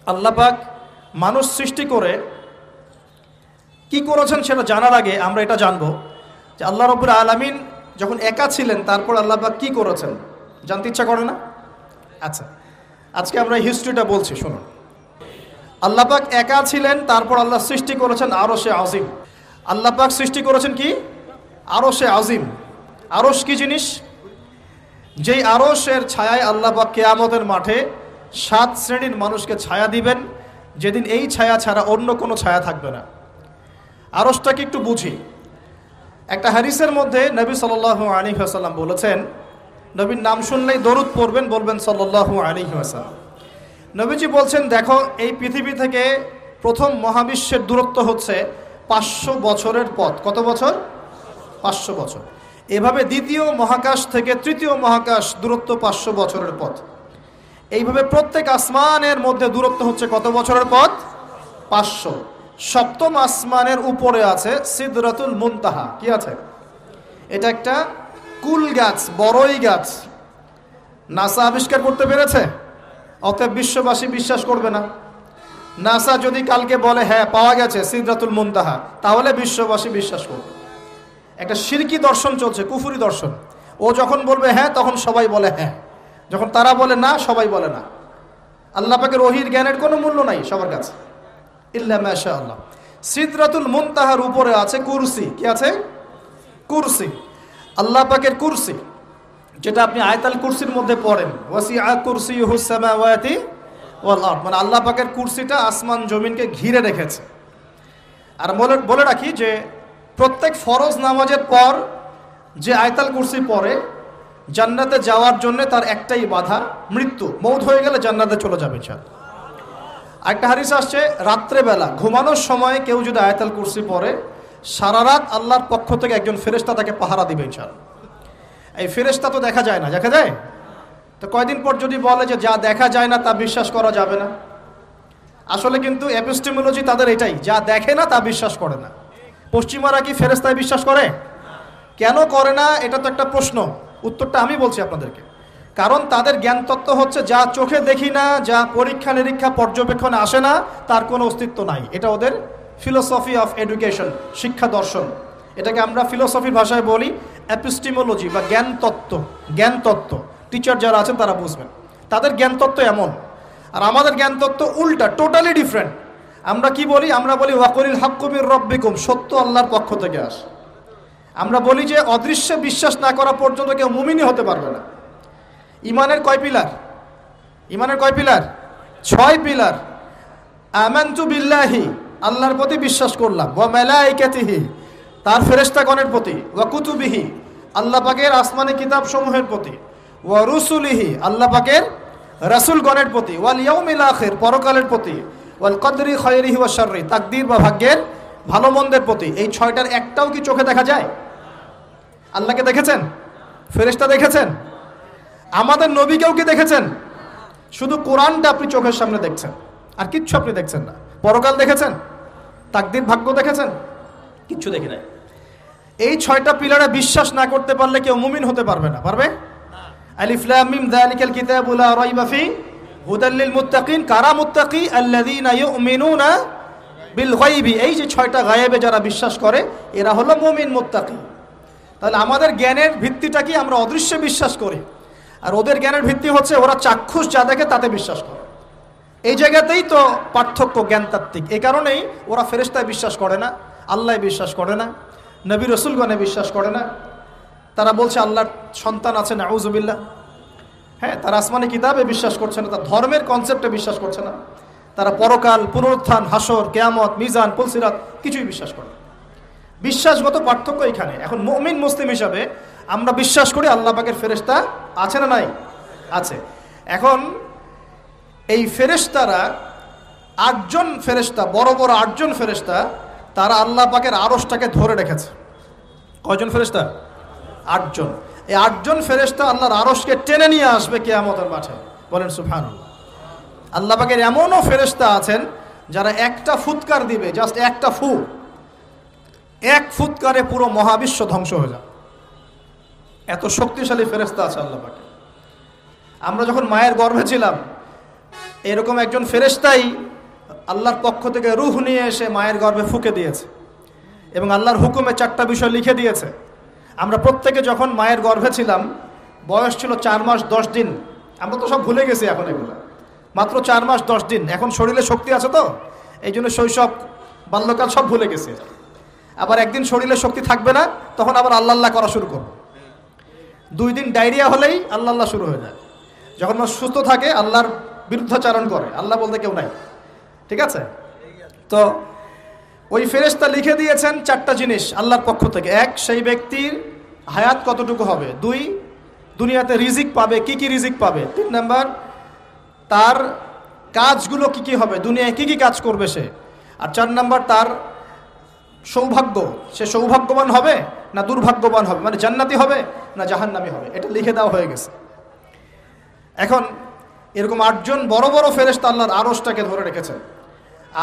আল্লাহ পাক মানুষ সৃষ্টি করে কি করেছেন সেটা জানার আগে আমরা এটা জানবো যে আল্লাহ রাব্বুল আলামিন যখন একা ছিলেন তারপর আল্লাহ পাক কি করেছেন, জানতে ইচ্ছা করে না? আচ্ছা, আজকে আমরা হিস্ট্রিটা বলছি, শুনুন। আল্লাহ পাক একা ছিলেন, তারপর আল্লাহ সৃষ্টি করেছেন আরশে আজিম। আল্লাহ পাক সৃষ্টি করেছেন কি? আরশে আজিম। আরশ কি জিনিস? যেই আরশের ছায়ায় আল্লাহ পাক কিয়ামতের মাঠে 7 শ্রেণীর মানুষকে ছায়া দিবেন, যেদিন এই ছায়া ছাড়া অন্য কোনো ছায়া থাকবে না। আরশটাকে একটু বুঝি। একটা হাদিসের মধ্যে নবী সাল্লাল্লাহু আলাইহি ওয়াসাল্লাম বলেছেন, নবীর নাম শুনলেই দরুদ পড়বেন, বলবেন সাল্লাল্লাহু আলাইহি ওয়াসাল্লাম। নবীজি বলছেন, দেখো এই পৃথিবী থেকে প্রথম মহাবিশ্বের দূরত্ব হচ্ছে 500 বছরের পথ। কত বছর? 500 বছর। এভাবে দ্বিতীয় মহাকাশ থেকে তৃতীয় মহাকাশ দূরত্ব 500 বছরের পথ। এইভাবে প্রত্যেক আসমানের মধ্যে দূরত্ব হচ্ছে কত বছরের পথ? 500। সপ্তম আসমানের উপরে আছে সিদরাতুল মুনতাহা। কি আছে? এটা একটা কুল গাছ, বড়ই গাছ। নাসা আবিষ্কার করতে পেরেছে, অতএব বিশ্ববাসী বিশ্বাস করবে না। নাসা যদি কালকে বলে হ্যাঁ পাওয়া গেছে সিদরাতুল মুনতাহা, তাহলে বিশ্ববাসী বিশ্বাস করবে। একটা শিরকি দর্শন চলছে, কুফরি দর্শন। ও যখন বলবে হ্যাঁ, তখন সবাই বলে হ্যাঁ, যখন তারা বলে না, সবাই বলে না। আল্লাহ পাকের ওহীর জ্ঞানের কোনো মূল্য নাই সবার কাছে, ইল্লা মাশাআল্লাহ। সিদরাতুল মুনতাহার উপরে আছে কুরসি। কি আছে? কুরসি। আল্লাহ পাকের কুরসি, যেটা আপনি আয়াতুল কুরসির মধ্যে পড়েন, ওয়াসিআ কুরসিয়ুহুস সামাওয়াতি ওয়াল আরদ, মানে আল্লাহ পাকের কুরসিটা আসমান জমিনকে ঘিরে রেখেছে। আর বলে রাখি যে প্রত্যেক ফরজ নামাজের পর যে আয়াতুল কুরসি পড়ে, জান্নাতে যাওয়ার জন্য তার একটাই বাধা, মৃত্যু। মৌত হয়ে গেলে জান্নাতে চলে যাবে ইনশাআল্লাহ। একটা হাদিস আসছে, রাত্রেবেলা ঘুমানোর সময় কেউ যদি আয়াতুল কুরসি পড়ে, সারা রাত আল্লাহর পক্ষ থেকে একজন ফেরেশতা তাকে পাহারা দিবে ইনশাআল্লাহ। এই ফেরেশতা তো দেখা যায় না, দেখা যায়? তো কয়দিন পর যদি বলে যে যা দেখা যায় না তা বিশ্বাস করা যাবে না, আসলে কিন্তু এপিস্টেমোলজি তাদের এটাই, যা দেখে না তা বিশ্বাস করে না। পশ্চিমারা কি ফেরেশতায় বিশ্বাস করে? কেন করে না? এটা তো একটা প্রশ্ন, উত্তরটা আমি বলছি আপনাদেরকে। কারণ তাদের জ্ঞান তত্ত্ব হচ্ছে যা চোখে দেখি না, যা পরীক্ষা নিরীক্ষা পর্যবেক্ষণে আসে না, তার কোনো অস্তিত্ব নাই। এটা ওদের ফিলোসফি অফ এডুকেশন, শিক্ষা দর্শন। এটাকে আমরা ফিলোসফির ভাষায় বলি এপিস্টেমোলজি বা জ্ঞান তত্ত্ব। জ্ঞান তত্ত্ব টিচার যারা আছেন তারা বুঝবেন, তাদের জ্ঞান তত্ত্ব এমন। আর আমাদের জ্ঞান তত্ত্ব উল্টা, টোটালি ডিফারেন্ট। আমরা কি বলি? আমরা বলি ওয়াকুলিল হাক্কু মির রাব্বিকুম, সত্য আল্লাহর পক্ষ থেকে আসে। আমরা বলি যে অদৃশ্যে বিশ্বাস না করা পর্যন্ত কেউ মুমিনই হতে পারবে না। ইমানের কয় পিলার? ইমানের কয় পিলার? 6 পিলার। আমানতু বিল্লাহি, আল্লাহর প্রতি বিশ্বাস করলাম, ওয়া মালাইকাতিহি, তার ফেরেশতাগণের প্রতি, ওয়া কুতুবিহি, আল্লাহ পাকের আসমানি কিতাব সমূহের প্রতি, ওয়া রুসুলিহি, আল্লাহ পাকের রাসূলগণের প্রতি, ওয়াল ইয়াউমিল আখির, পরকালের প্রতি, ওয়াল কদরি খায়রিহি ওয়া শাররি, তাকদীর বা ভাগ্যের ভালো মন্দের প্রতি। এই 6টার একটাও কি চোখে দেখা যায়? আল্লাহকে দেখেছেন? ফেরেশতা দেখেছেন? আমাদের নবীকেও কি দেখেছেন? শুধু কোরআনটা আপনি চোখের সামনে দেখছেন, আর কিচ্ছু আপনি দেখছেন না। পরকাল দেখেছেন? তাকদীর, ভাগ্য দেখেছেন? কিচ্ছু দেখি নাই। এই 6টা পিলারে বিশ্বাস না করতে পারলে কেউ মুমিন হতে পারবে না। পারবে? আলিফ লাম মিম যালিকাল কিতাবু লা রাইবা ফি হুদাল লিল মুত্তাকিন। কারা মুত্তাকি? আল্লাযীনা ইউমিনুনা বিল গায়বি। এই যে 6টা গায়েবে যারা বিশ্বাস করে, এরা হলো মুমিন, মুত্তাকি। তাহলে আমাদের জ্ঞানের ভিত্তিটা কি? আমরা অদৃশ্যে বিশ্বাস করি। আর ওদের জ্ঞানের ভিত্তি হচ্ছে ওরা চাক্ষুষ যা দেখে তাতে বিশ্বাস করে। এই জায়গাতেই তো পার্থক্য জ্ঞানতাত্ত্বিক। এই কারণেই ওরা ফেরেশতায় বিশ্বাস করে না, আল্লাহ বিশ্বাস করে না, নবী রসুলগণে বিশ্বাস করে না। তারা বলছে আল্লাহর সন্তান আছে, নাউযুবিল্লাহ। হ্যাঁ, তারা আসমানি কিতাবে বিশ্বাস করছে না, তার ধর্মের কনসেপ্টে বিশ্বাস করছে না। তারা পরকাল, পুনরুত্থান, হাসর, কিয়ামত, মিজান, পুলসিরাত কিছুই বিশ্বাস করে না। বিশ্বাসগত পার্থক্য এখানে। এখন মুমিন মুসলিম হিসাবে আমরা বিশ্বাস করি আল্লাহ পাকের ফেরেশতা আছে না নাই? আছে। এখন এই ফেরেশতারা 8জন ফেরেশতা, বড় বড় 8জন ফেরেশতা, তারা আল্লাহ পাকের আরশটাকে ধরে রেখেছে। কয়জন ফেরেশতা? 8জন। এই 8জন ফেরেশতা আল্লাহর আরশকে টেনে নিয়ে আসবে কিয়ামতের মাঠে। বলেন সুবহানাল্লাহ। আল্লাহ পাকের এমনও ফেরেশতা আছেন যারা একটা ফুৎকার দিবে, জাস্ট একটা ফু, এক ফুৎকারে পুরো মহাবিশ্ব ধ্বংস হয়ে যাবে। এত শক্তিশালী ফেরেশতা আছে আল্লাহ পাকে। আমরা যখন মায়ের গর্ভে ছিলাম, এরকম একজন ফেরেশতাই আল্লাহর পক্ষ থেকে রূহ নিয়ে এসে মায়ের গর্ভে ফুঁকে দিয়েছে এবং আল্লাহর হুকুমে 4টা বিষয় লিখে দিয়েছে। আমরা প্রত্যেকে যখন মায়ের গর্ভে ছিলাম, বয়স ছিল 4 মাস 10 দিন। আমরা তো সব ভুলে গেছি এখন, এগুলো মাত্র 4 মাস 10 দিন। এখন শরীরে শক্তি আছে তো, এই জন্য শৈশব বাল্যকাল সব ভুলে গেছে। আবার একদিন শরীরে শক্তি থাকবে না, তখন আবার আল্লাহ আল্লাহ করা শুরু করবো। 2 দিন ডায়রিয়া হলেই আল্লাহ আল্লাহ শুরু হয়ে যায়। যখন মানুষ সুস্থ থাকে আল্লাহর বিরুদ্ধাচারণ করে, আল্লাহ বলতে কেউ নাই। ঠিক আছে? তো ওই ফেরেশতা লিখে দিয়েছেন 4টা জিনিস আল্লাহর পক্ষ থেকে। 1, সেই ব্যক্তির হায়াত কতটুকু হবে। 2, দুনিয়াতে রিজিক পাবে, কি কি রিজিক পাবে। 3 নাম্বার, তার কাজগুলো কি কি হবে, দুনিয়ায় কি কি কাজ করবে সে। আর 4 নাম্বার, তার সৌভাগ্য, সে সৌভাগ্যবান হবে না দুর্ভাগ্যবান হবে, মানে জান্নাতি হবে না জাহান্নামী হবে। এটা লিখে দেওয়া হয়ে গেছে। এখন এরকম 8 জন বড় বড় ফেরেশতা আল্লাহর আরশটাকে ধরে রেখেছেন।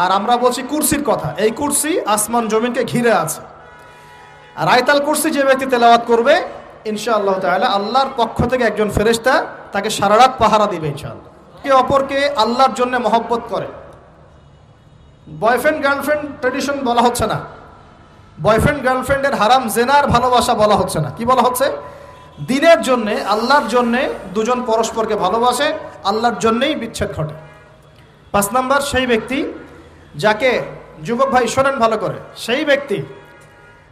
আর আমরা বলছি কুরসির কথা। এই কুরসি আসমান জমিনকে ঘিরে আছে। আর আয়াতুল কুরসি যে ব্যক্তি তেলাওয়াত করবে, ইনশাআল্লাহ তাআলা আল্লাহর পক্ষ থেকে একজন ফেরেশতা তাকে সারা রাত পাহারা দিবে ইনশাআল্লাহ। কে অপরকে আল্লাহর জন্য মহব্বত করে। বয়ফ্রেন্ড গার্লফ্রেন্ড ট্র্যাডিশন বলা হচ্ছে না। বয়ফ্রেন্ড গার্লফ্রেন্ডের হারাম জেনার ভালোবাসা বলা হচ্ছে না। কি বলা হচ্ছে? দিনের জন্যে, আল্লাহর জন্যে দুজন পরস্পরকে ভালোবাসে, আল্লাহর জন্যেই বিচ্ছেদ ঘটে। 5 নাম্বার, সেই ব্যক্তি যাকে, যুবক ভাই শোনেন ভালো করে, সেই ব্যক্তি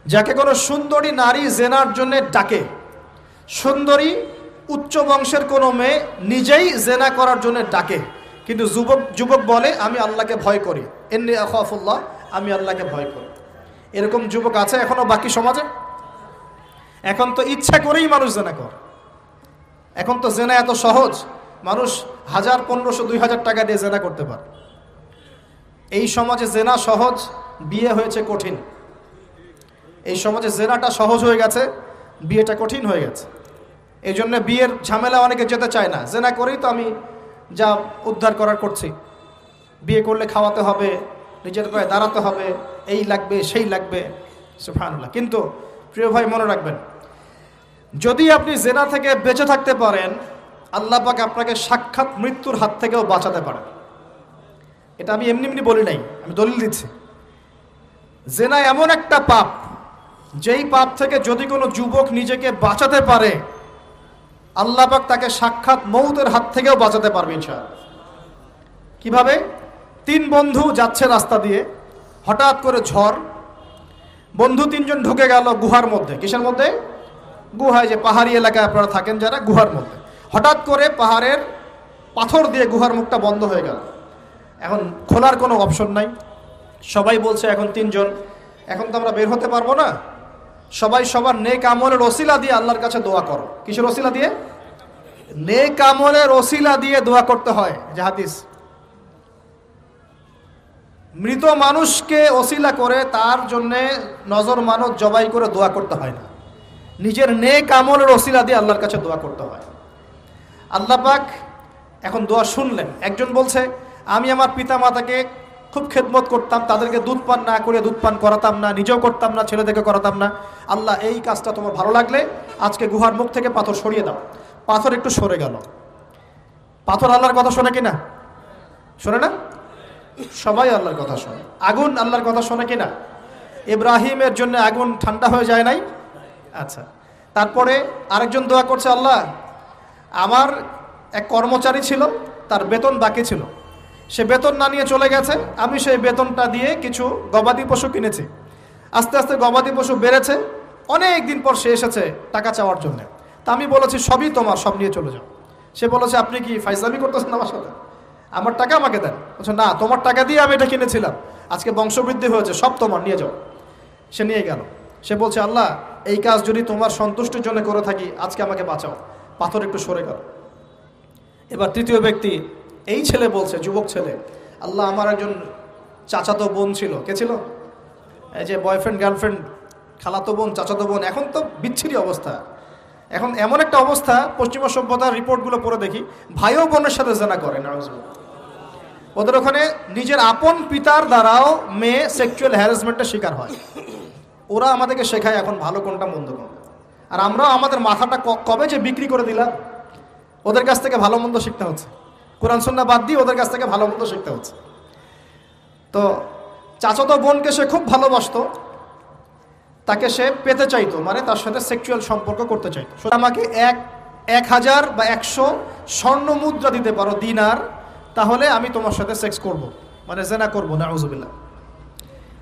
যাকে কোনো সুন্দরী নারী জেনার জন্য ডাকে। সুন্দরী উচ্চ বংশের কোনো মেয়ে নিজেই জেনা করার জন্য ডাকে, কিন্তু যুবক বলে আমি আল্লাহকে ভয় করি, ইন্নী আখাফুল্লাহ, আমি আল্লাহকে ভয় করি। এরকম যুবক আছে এখনো বাকি সমাজে? এখন তো ইচ্ছা করেই মানুষ জেনা করে। এখন তো জেনা এত সহজ, মানুষ 1000, 1500, 2000 টাকা দিয়ে জেনা করতে পারে। এই সমাজে জেনা সহজ, বিয়ে হয়েছে কঠিন। এই সমাজে জেনাটা সহজ হয়ে গেছে, বিয়েটা কঠিন হয়ে গেছে। এই জন্য বিয়ের ঝামেলা অনেকে যেতে চায় না। জেনা করেই তো আমি যা উদ্ধার করার করছি। বিয়ে করলে খাওয়াতে হবে, নিজের পায়ে দাঁড়াতে হবে, এই লাগবে সেই লাগবে, সুবহানাল্লাহ। কিন্তু প্রিয় ভাই মনে রাখবেন, যদি আপনি জেনা থেকে বেঁচে থাকতে পারেন, আল্লাহ পাক আপনাকে সাক্ষাৎ মৃত্যুর হাত থেকেও বাঁচাতে পারেন। এটা আমি এমনি এমনি বলি নাই, আমি দলিল দিচ্ছি। জেনা এমন একটা পাপ, যেই পাপ থেকে যদি কোনো যুবক নিজেকে বাঁচাতে পারে, আল্লাহ পাক তাকে সাক্ষাৎ মৌতের হাত থেকেও বাঁচাতে পারবে ইনশাআল্লাহ। কিভাবে? 3 বন্ধু যাচ্ছে রাস্তা দিয়ে, হঠাৎ করে ঝড়, বন্ধু 3 জন ঢুকে গেল গুহার মধ্যে। কিসের মধ্যে? গুহায়, যে পাহাড়ি এলাকায় আপনারা থাকেন যারা, গুহার মধ্যে। হঠাৎ করে পাহাড়ের পাথর দিয়ে গুহার মুখটা বন্ধ হয়ে গেল। এখন খোলার কোনো অপশন নাই। সবাই বলছে এখন 3 জন, এখন তো আমরা বের হতে পারবো না। সবাই সবার নেক আমলের ওসিলা দিয়ে আল্লাহর কাছে দোয়া করো। কিসের ওসিলা দিয়ে? নেক আমলের ওসিলা দিয়ে দোয়া করতে হয়। যে হাদিস, মৃত মানুষকে ওসিলা করে তার জন্যে নজর মানত জবাই করে দোয়া করতে হয় না, নিজের নেক আমলের ওসিলা দিয়ে আল্লাহর কাছে দোয়া করতে হয়। আল্লাহ পাক এখন দোয়া শুনলেন। একজন বলছে আমি আমার পিতা মাতাকে খুব খেদমত করতাম, তাদেরকে দুধ পান না করে দুধ পান করাতাম না, নিজেও করতাম না, ছেলেদেরকে করাতাম না। আল্লাহ এই কাজটা তোমার ভালো লাগলে আজকে গুহার মুখ থেকে পাথর সরিয়ে দাও। পাথর একটু সরে গেল। পাথর আল্লাহর কথা শোনে কিনা? শোনে না? সবাই আল্লাহর কথা শোনে। আগুন আল্লাহর কথা শোনে কিনা? ইব্রাহিমের জন্য আগুন ঠান্ডা হয়ে যায় নাই? আচ্ছা, তারপরে আরেকজন দোয়া করছে, আল্লাহ আমার এক কর্মচারী ছিল, তার বেতন বাকি ছিল, সে বেতন না নিয়ে চলে গেছে, আমি সেই বেতনটা দিয়ে কিছু গবাদি পশু কিনেছি। আস্তে আস্তে গবাদি পশু বেড়েছে, অনেক দিন পর সে এসেছে টাকা চাওয়ার জন্য। তা আমি বলেছি সবই তোমার, সব নিয়ে চলে যাও। সে বলেছে আপনি কি ফাইজলামি করতেছেন আমার সাথে? আমার টাকা আমাকে দেন। বলছে না, তোমার টাকা দিয়ে আমি এটা কিনেছিলাম, আজকে বংশবৃদ্ধি হয়েছে, সব তোমার, নিয়ে যাও। সে নিয়ে গেল। সে বলছে আল্লাহ এই কাজ যদি তোমার সন্তুষ্টির জন্য করে থাকি, আজকে আমাকে বাঁচাও। পাথর একটু সরে গেল। এবার তৃতীয় ব্যক্তি, এই ছেলে বলছে, যুবক ছেলে, আল্লাহ আমার একজন চাচাতো বোন ছিল। কে ছিল? এই যে বয়ফ্রেন্ড গার্লফ্রেন্ড, খালাতো বোন, চাচাতো বোন, এখন তো বিচ্ছিরি অবস্থা। এখন এমন একটা অবস্থা, পশ্চিমা সভ্যতার রিপোর্টগুলো পড়ে দেখি, ভাইও বোনের সাথে জেনা করে। ওদের ওখানে নিজের আপন পিতার দ্বারাও মেয়ে সেক্সুয়াল হ্যারাসমেন্টের শিকার হয়। ওরা আমাদেরকে শেখায় এখন ভালো কোনটা মন্দ কোনটা, আর আমরাও আমাদের মাথাটা কবে যে বিক্রি করে দিলাম, ওদের কাছ থেকে ভালো মন্দ শিখতে হচ্ছে। কোরআন সুন্নাহ বাদ দিয়ে ওদের কাছ থেকে ভালো মন্দ শিখতে হচ্ছে। তো চাচাতো বোনকে সে খুব ভালোবাসতো, তাকে সে পেতে চাইতো, মানে তার সাথে সেক্সুয়াল সম্পর্ক করতে চাইতো। আমাকে 1000 বা 100 স্বর্ণ মুদ্রা দিতে পারো, দিনার, তাহলে আমি তোমার সাথে সেক্স করব, মানে জেনা করবো, নাউজুবিল্লাহ।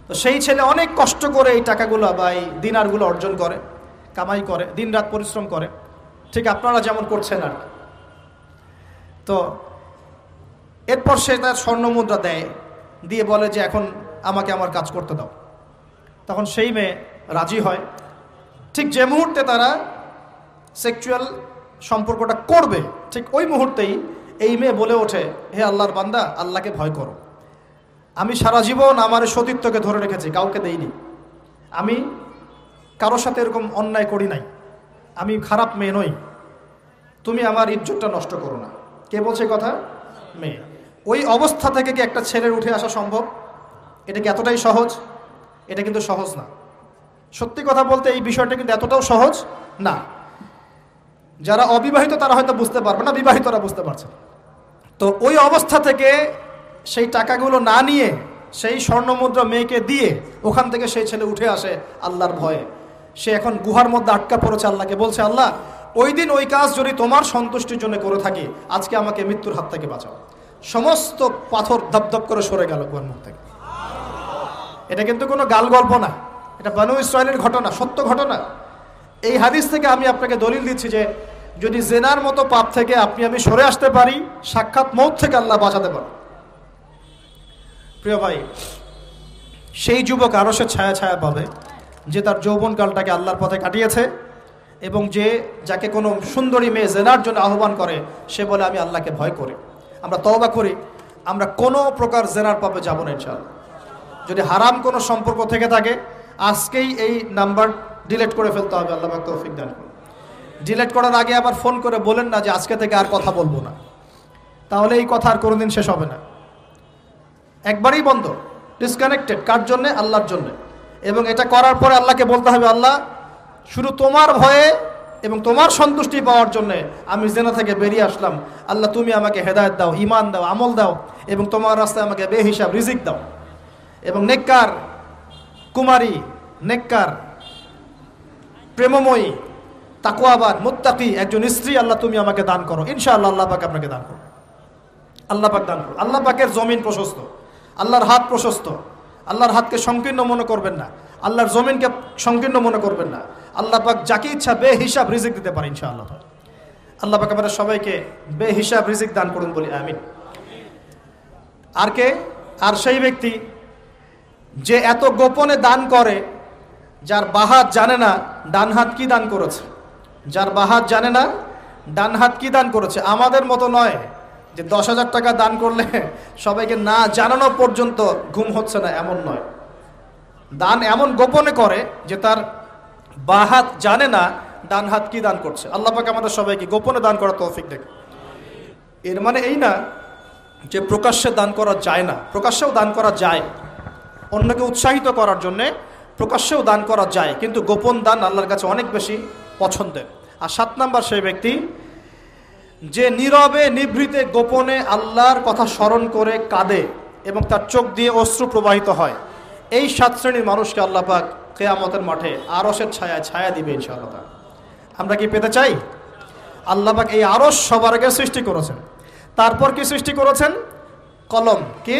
তো সেই ছেলে অনেক কষ্ট করে এই টাকাগুলো বা এই দিনারগুলো অর্জন করে, কামাই করে, দিনরাত পরিশ্রম করে, ঠিক আপনারা যেমন করছেন আর কি। তো এরপর সে তার স্বর্ণ মুদ্রা দেয়, দিয়ে বলে যে এখন আমাকে আমার কাজ করতে দাও। তখন সেই মেয়ে রাজি হয়। ঠিক যে মুহূর্তে তারা সেক্সুয়াল সম্পর্কটা করবে, ঠিক ওই মুহূর্তেই এই মেয়ে বলে ওঠে, হে আল্লাহর বান্দা, আল্লাহকে ভয় করো। আমি সারা জীবন আমার সতীত্বকে ধরে রেখেছি, কাউকে দেইনি, আমি কারোর সাথে এরকম অন্যায় করি নাই, আমি খারাপ মেয়ে নই, তুমি আমার ইজ্জতটা নষ্ট করো না। কে বলছে কথা? মেয়ে। ওই অবস্থা থেকে কি একটা ছেলের উঠে আসা সম্ভব? এটা কি এতটাই সহজ? এটা কিন্তু সহজ না। সত্যি কথা বলতে এই বিষয়টা কিন্তু এতটাও সহজ না। যারা অবিবাহিত তারা হয়তো বুঝতে পারবে না, বিবাহিতরা বুঝতে পারছে। তো ওই অবস্থা থেকে সেই টাকাগুলো না নিয়ে সেই স্বর্ণমুদ্রা মেয়েকে দিয়ে ওখান থেকে সেই ছেলে উঠে আসে আল্লাহর ভয়ে। সে এখন গুহার মধ্যে আটকা পড়েছে, আল্লাহকে বলছে, আল্লাহ ওই দিন ওই কাজ যদি তোমার সন্তুষ্টির জন্য করে থাকি, আজকে আমাকে মৃত্যুর হাত থেকে বাঁচাও। সমস্ত পাথর ধপধপ করে সরে গেল গুহার মুখ থেকে। এটা কিন্তু কোনো গাল গল্প না, এটা বনু ইসরায়েলের ঘটনা, সত্য ঘটনা। এই হাদিস থেকে আমি আপনাকে দলিল দিচ্ছি যে যদি জেনার মতো পাপ থেকে আমি সরে আসতে পারি, সাক্ষাৎ মৌত থেকে আল্লাহ বাঁচাতে পারে। প্রিয় ভাই, সেই যুবক আরশের ছায়া ছায়া পাবে যে তার যৌবনকালটাকে আল্লাহর পথে কাটিয়েছে, এবং যাকে কোনো সুন্দরী মেয়ে জেনার জন্য আহ্বান করে, সে বলে আমি আল্লাহকে ভয় করি। আমরা তওবা করি, আমরা কোনো প্রকার জেনার পাপে যাব না ইনশাআল্লাহ। যদি হারাম কোনো সম্পর্ক থেকে থাকে, আজকেই এই নাম্বার ডিলিট করে ফেলতে হবে। আল্লাহ পাক তৌফিক দান করুন। ডিলিট করার আগে আবার ফোন করে বলেন না যে আজকে থেকে আর কথা বলবো না, তাহলে এই কথা আর কোনোদিন শেষ হবে না। একবারই বন্ধ, ডিসকানেক্টেড। কার জন্যে? আল্লাহর জন্যে। এবং এটা করার পরে আল্লাহকে বলতে হবে, আল্লাহ শুধু তোমার ভয়ে এবং তোমার সন্তুষ্টি পাওয়ার জন্যে আমি জেনা থেকে বেরিয়ে আসলাম। আল্লাহ তুমি আমাকে হেদায়েত দাও, ঈমান দাও, আমল দাও, এবং তোমার রাস্তায় আমাকে বেহিসাব রিজিক দাও। এবং নেককার কুমারী, নেককার প্রেমময়ী, তাকওয়াবান, মুত্তাকি একজন স্ত্রী আল্লাহ তুমি আমাকে দান করো। ইনশাআল্লাহ আল্লাহ পাক আপনাকে দান করো। আল্লাহ পাক দান করো। আল্লাহ পাকের জমিন প্রশস্ত, আল্লাহর হাত প্রশস্ত। আল্লাহর হাতকে সংকীর্ণ মনে করবেন না, আল্লাহর জমিনকে সংকীর্ণ মনে করবেন না। আল্লাহ পাক যাকে ইচ্ছা বেহিসাব রিজিক দিতে পারে ইনশাআল্লাহ। আল্লাহ পাক আমাদের সবাইকে বেহিসাব রিজিক দান করুন বলি আমিন। আর কে? আর সেই ব্যক্তি যে এত গোপনে দান করে, যার বাহাত জানে না ডান হাত কি দান করেছে, যার বাহাত জানে না ডান হাত কি দান করেছে। আমাদের মতো নয় যে 10,000 টাকা দান করলে সবাইকে না জানানো পর্যন্ত ঘুম হচ্ছে না, এমন নয়। দান এমন গোপনে করে যে তার বাহাত জানে না ডান হাত কি দান করছে। আল্লাহ পাক আমাদের সবাইকে গোপনে দান করার তৌফিক দেন। এর মানে এই না যে প্রকাশ্যে দান করা যায় না, প্রকাশ্যেও দান করা যায়। অন্যকে উৎসাহিত করার জন্যে প্রকাশ্যেও দান করা যায়, কিন্তু গোপন দান আল্লাহর কাছে অনেক বেশি পছন্দের। আর 7 নাম্বার সেই ব্যক্তি যে নীরবে নিভৃতে গোপনে আল্লাহর কথা স্মরণ করে কাঁদে এবং তার চোখ দিয়ে অশ্রু প্রবাহিত হয়। এই 7 শ্রেণীর মানুষকে আল্লাহ পাক কিয়ামতের মাঠে আরশের ছায়ায় ছায়া দিবে ইনশাআল্লাহ। আমরা কি পেতে চাই? আল্লাহ পাক এই আরশ সবার আগে সৃষ্টি করেছেন। তারপর কি সৃষ্টি করেছেন? কলম। কি?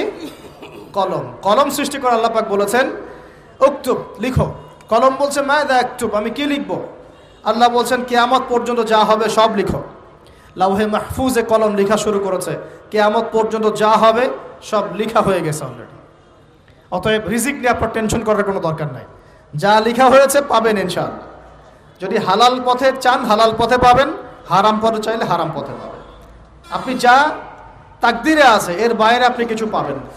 কলম। কলম সৃষ্টি করে আল্লাহ পাক বলেছেন উকতুব, লিখো। কলম বলছে মাযা আকতুব, আমি কি লিখব? আল্লাহ বলছেন কিয়ামত পর্যন্ত যা হবে সব লিখো। লাউহে মাহফুজে কলম লেখা শুরু করেছে, কিয়ামত পর্যন্ত যা হবে সব লেখা হয়ে গেছে অলরেডি। অতএব রিজিক নিয়ে আপনার টেনশন করার কোনো দরকার নাই, যা লেখা হয়েছে পাবেন ইনশাআল্লাহ। যদি হালাল পথে চান হালাল পথে পাবেন, হারাম পথে চাইলে হারাম পথে পাবেন। আপনি যা তাকদিরে আছে এর বাইরে আপনি কিছু পাবেন না,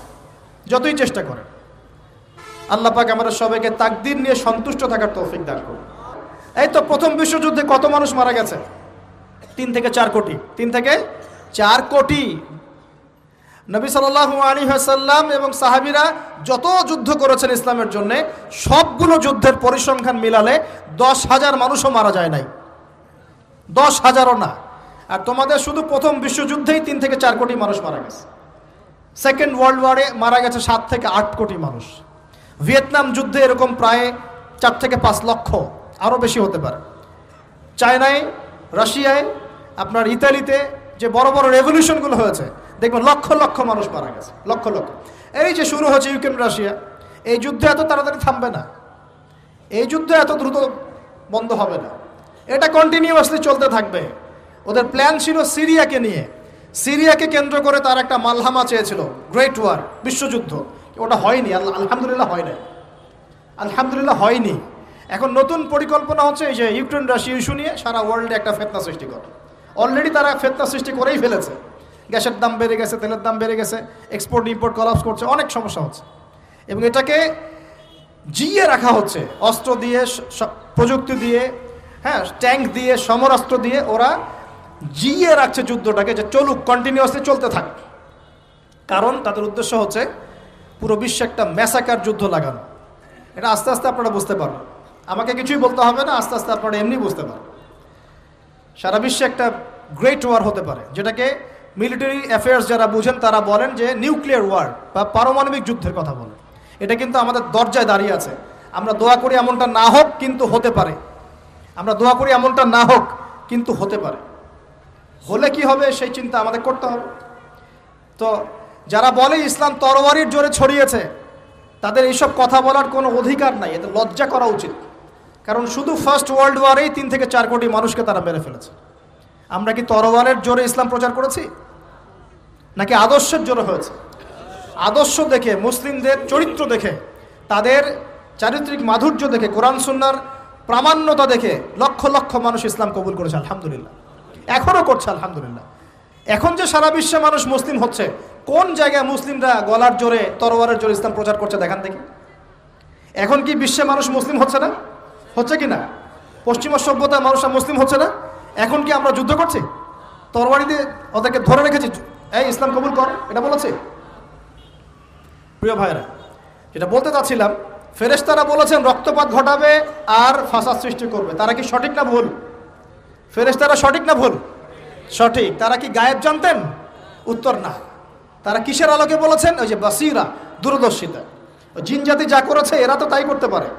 যতই চেষ্টা করেন। আল্লাহ পাক আমাদের সবাইকে তাকদির নিয়ে সন্তুষ্ট থাকার তৌফিক দান করুন। এই তো প্রথম বিশ্বযুদ্ধে কত মানুষ মারা গেছে? 3 থেকে 4 কোটি। 3 থেকে 4 কোটি। নবী সাল্লাল্লাহু আলাইহি ওয়াসাল্লাম এবং সাহাবীরা যত যুদ্ধ করেছেন ইসলামের জন্য, সবগুলো যুদ্ধের পরিসংখ্যান মিলালে 10,000 মানুষও মারা যায় নাই। 10,000ও না। আর তোমাদের শুধু প্রথম বিশ্বযুদ্ধেই 3 থেকে 4 কোটি মানুষ মারা গেছে। সেকেন্ড ওয়ার্ল্ড ওয়ারে মারা গেছে 7 থেকে 8 কোটি মানুষ। ভিয়েতনাম যুদ্ধে এরকম প্রায় 4 থেকে 5 লক্ষ, আরও বেশি হতে পারে। চায়নায়, রাশিয়ায়, আপনার ইতালিতে যে বড় বড় রেভলিউশনগুলো হয়েছে, দেখবেন লক্ষ লক্ষ মানুষ মারা গেছে, লক্ষ লক্ষ। এই যে শুরু হয়েছে ইউক্রেন রাশিয়া, এই যুদ্ধ এত তাড়াতাড়ি থামবে না, এই যুদ্ধ এত দ্রুত বন্ধ হবে না, এটা কন্টিনিউয়াসলি চলতে থাকবে। ওদের প্ল্যান ছিল সিরিয়াকে নিয়ে, সিরিয়াকে কেন্দ্র করে তার একটা মালহামা চেয়েছিল, গ্রেট ওয়ার, বিশ্বযুদ্ধ। ওটা হয়নি, আলহামদুলিল্লাহ হয় নাই, আলহামদুলিল্লাহ হয়নি। এখন নতুন পরিকল্পনা হচ্ছে এই যে ইউক্রেন রাশিয়া ইস্যু নিয়ে সারা ওয়ার্ল্ডে একটা ফেতনা সৃষ্টি করে। অলরেডি তারা ফেতনা সৃষ্টি করেই ফেলেছে। গ্যাসের দাম বেড়ে গেছে, তেলের দাম বেড়ে গেছে, এক্সপোর্ট ইম্পোর্ট কলাপস করছে, অনেক সমস্যা হচ্ছে। এবং এটাকে জিয়ে রাখা হচ্ছে অস্ত্র দিয়ে, প্রযুক্তি দিয়ে, হ্যাঁ, ট্যাঙ্ক দিয়ে, সমরাস্ত্র দিয়ে ওরা জিয়ে রাখছে যুদ্ধটাকে, যে চলুক, কন্টিনিউয়াসলি চলতে থাক। কারণ তাদের উদ্দেশ্য হচ্ছে পুরো বিশ্বে একটা ম্যাসাকার যুদ্ধ লাগানো। এটা আস্তে আস্তে আপনারা বুঝতে পারবেন, আমাকে কিছুই বলতে হবে না, আস্তে আস্তে আপনারা এমনি বুঝতে পারবেন। সারা বিশ্বে একটা গ্রেট ওয়ার হতে পারে, যেটাকে মিলিটারি অ্যাফেয়ার্স যারা বুঝেন তারা বলেন যে নিউক্লিয়ার ওয়ার বা পারমাণবিক যুদ্ধের কথা বলেন। এটা কিন্তু আমাদের দরজায় দাঁড়িয়ে আছে। আমরা দোয়া করি এমনটা না হোক, কিন্তু হতে পারে। আমরা দোয়া করি এমনটা না হোক, কিন্তু হতে পারে। হলে কি হবে সেই চিন্তা আমাদের করতে হবে। তো যারা বলে ইসলাম তরবারির জোরে ছড়িয়েছে, তাদের এইসব কথা বলার কোনো অধিকার নাই, এতে লজ্জা করা উচিত। কারণ শুধু ফার্স্ট ওয়ার্ল্ড ওয়ারেই 3 থেকে 4 কোটি মানুষকে তারা মেরে ফেলেছে। আমরা কি তরবারের জোরে ইসলাম প্রচার করেছি, নাকি আদর্শের জোরে হয়েছে? আদর্শ দেখে, মুসলিমদের চরিত্র দেখে, তাদের চারিত্রিক মাধুর্য দেখে, কোরআন সুন্নাহর প্রামাণ্যতা দেখে লক্ষ লক্ষ মানুষ ইসলাম কবুল করেছে, আলহামদুলিল্লাহ। এখনও করছে, আলহামদুলিল্লাহ। এখন যে সারা বিশ্বে মানুষ মুসলিম হচ্ছে, কোন জায়গায় মুসলিমরা গলার জোরে, তরবারের জোরে ইসলাম প্রচার করছে দেখান দেখি। এখন কি বিশ্বে মানুষ মুসলিম হচ্ছে না? হচ্ছে কি না? পশ্চিমা সভ্যতার মানুষরা মুসলিম হচ্ছে না? এখন কি আমরা যুদ্ধ করছি, তরবারি দিয়ে ওদেরকে ধরে রেখেছি, এই ইসলাম কবুল কর, এটা বলেছে? প্রিয় ভাইরা, যেটা বলতে চাচ্ছিলাম, ফেরেশতারা বলেছেন রক্তপাত ঘটাবে আর ফাসাদ সৃষ্টি করবে। তারা কি সঠিক না ভুল? ফেরেশতারা সঠিক না ভুল? সঠিক। তারা কি গায়েব জানতেন? উত্তর না। তারা কিসের আলোকে বলেছেন? ওই যে বাসিরা, দূরদর্শিতা। জিন জাতি যা করেছে এরা তো তাই করতে পারে।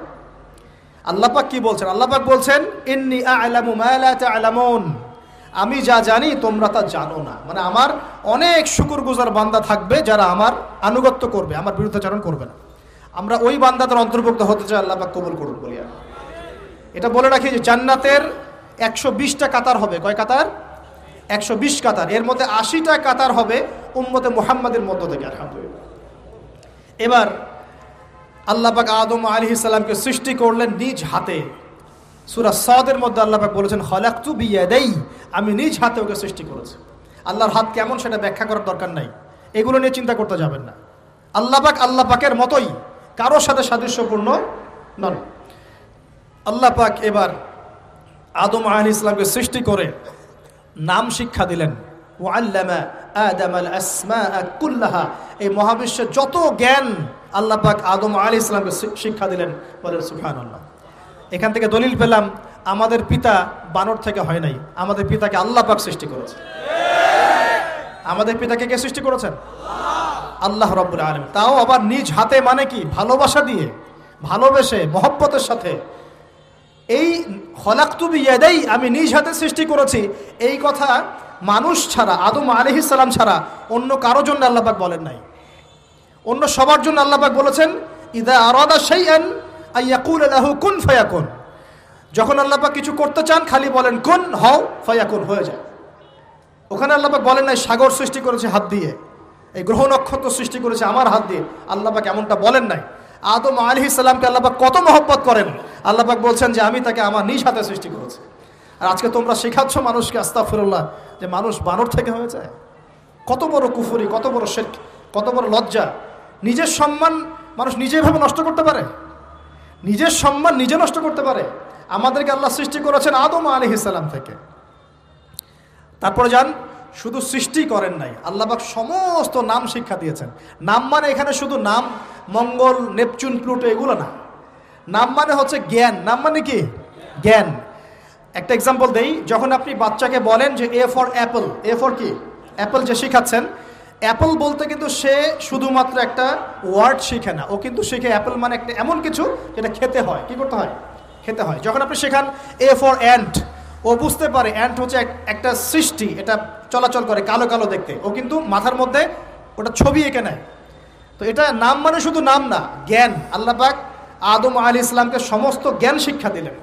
আল্লাহ পাক কি বলছেন? আল্লাহ পাক বলছেন ইন্নী আ'লামু মা লা তা'লামুন, আমি যা জানি তোমরা তা জানো না। মানে আমার অনেক শুকরগুজার বান্দা থাকবে যারা আমার আনুগত্য করবে, আমার বিরুদ্ধাচরণ করবে না। আমরা ওই বান্দাদের অন্তর্ভুক্ত হতে চাই, আল্লাহ পাক কবুল করুন বলি। এটা বলে রাখি যে জান্নাতের 120টা কাতার হবে। কয় কাতার? 120 কাতার। এর মধ্যে 80টা কাতার হবে উম্মতে মুহাম্মাদের মধ্য থেকে, আলহামদুলিল্লাহ। এবার আল্লাহ পাক আদম আলাইহিস সালামকে সৃষ্টি করলেন নিজ হাতে। সূরা সাদের মধ্যে আল্লাহ পাক বলেছেন খালাকতু বিয়াদাই, আমি নিজ হাতে ওকে সৃষ্টি করেছি। আল্লাহর হাত কেমন সেটা ব্যাখ্যা করার দরকার নাই, এগুলো নিয়ে চিন্তা করতে যাবেন না। আল্লাহ পাকের মতোই, কারোর সাথে সাদৃশ্যপূর্ণ নন। আল্লাহ পাক এবার আদম আলাইহিস সালামকে সৃষ্টি করে নাম শিক্ষা দিলেন। ওয়াল্লামা আদামাল আসমাআ কুল্লাহা, এই মহাবিশ্বের যত জ্ঞান আল্লাহ পাক আদম আলাইহিস সালামকে শিক্ষা দিলেন। বলেন সুবহানাল্লাহ। এখান থেকে দলিল পেলাম আমাদের পিতা বানর থেকে হয় নাই, আমাদের পিতাকে আল্লাহ পাক সৃষ্টি করেছে। আমাদের পিতাকে কে সৃষ্টি করেছেন? আল্লাহ রাব্বুল আলামিন। তাও আবার নিজ হাতে, মানে কি? ভালোবাসা দিয়ে, ভালোবেসে, মহব্বতের সাথে। এই খলাকতু বিয়াদাই, আমি নিজ হাতে সৃষ্টি করেছি, এই কথা মানুষ ছাড়া, আদম আলাইহিস সালাম ছাড়া অন্য কারো জন্য আল্লাহ পাক বলেন নাই। অন্য সবার জন্য আল্লাহ পাক বলেছেন ইযা আরাদা শাইআন আইয়াকুল লাহু কুন ফায়াকুন। যখন আল্লাহ পাক কিছু করতে চান খালি বলেন কুন, হও, ফায়াকুন, হয়ে যায়। ওখানে আল্লাহ পাক বলেন নাই সাগর সৃষ্টি করেছে হাত দিয়ে, এই গ্রহ নক্ষত্র সৃষ্টি করেছে আমার হাত দিয়ে। আল্লাহ পাক এমনটা বলেন নাই। আদম আলাইহিস সালামকে আল্লাহ পাক কত মহব্বত করেন, আল্লাহ পাক বলছেন যে আমি তাকে আমার নিজ হাতে সৃষ্টি করেছি। আর আজকে তোমরা শেখাচ্ছ মানুষকে, আস্তাগফিরুল্লাহ, যে মানুষ বানর থেকে হয়ে যায়। কত বড় কুফরি, কত বড় শিরক, কত বড় লজ্জা। নিজের সম্মান মানুষ নিজেভাবে নষ্ট করতে পারে, নিজের সম্মান নিজে নষ্ট করতে পারে। আমাদেরকে আল্লাহ সৃষ্টি করেছেন আদম আলাইহিস সালাম থেকে। তারপরে যান, শুধু সৃষ্টি করেন নাই, আল্লাহ পাক সমস্ত নাম শিক্ষা দিয়েছেন। নাম মানে এখানে শুধু নাম, মঙ্গল, নেপচুন, প্লুটো এগুলো না। নাম মানে হচ্ছে জ্ঞান। নাম মানে কি? জ্ঞান। একটা এক্সাম্পল দেই, যখন আপনি বাচ্চাকে বলেন যে A for Apple, A for কি অ্যাপল যে শেখাচ্ছেন, অ্যাপল বলতে কিন্তু সে শুধুমাত্র একটা ওয়ার্ড শিখে না, ও কিন্তু শিখে অ্যাপল মানে একটা এমন কিছু যেটা খেতে হয়। কি করতে হয়? খেতে হয়। যখন আপনি শেখান এ ফর অ্যান্ট, ও বুঝতে পারে অ্যান্ট হচ্ছে একটা সৃষ্টি, এটা চলাচল করে, কালো কালো দেখতে, ও কিন্তু মাথার মধ্যে ওটা ছবি এঁকে নেয়। তো এটা নাম মানে শুধু নাম না, জ্ঞান। আল্লাহ পাক আদম আলাইহিস সালামকে সমস্ত জ্ঞান শিক্ষা দিলেন।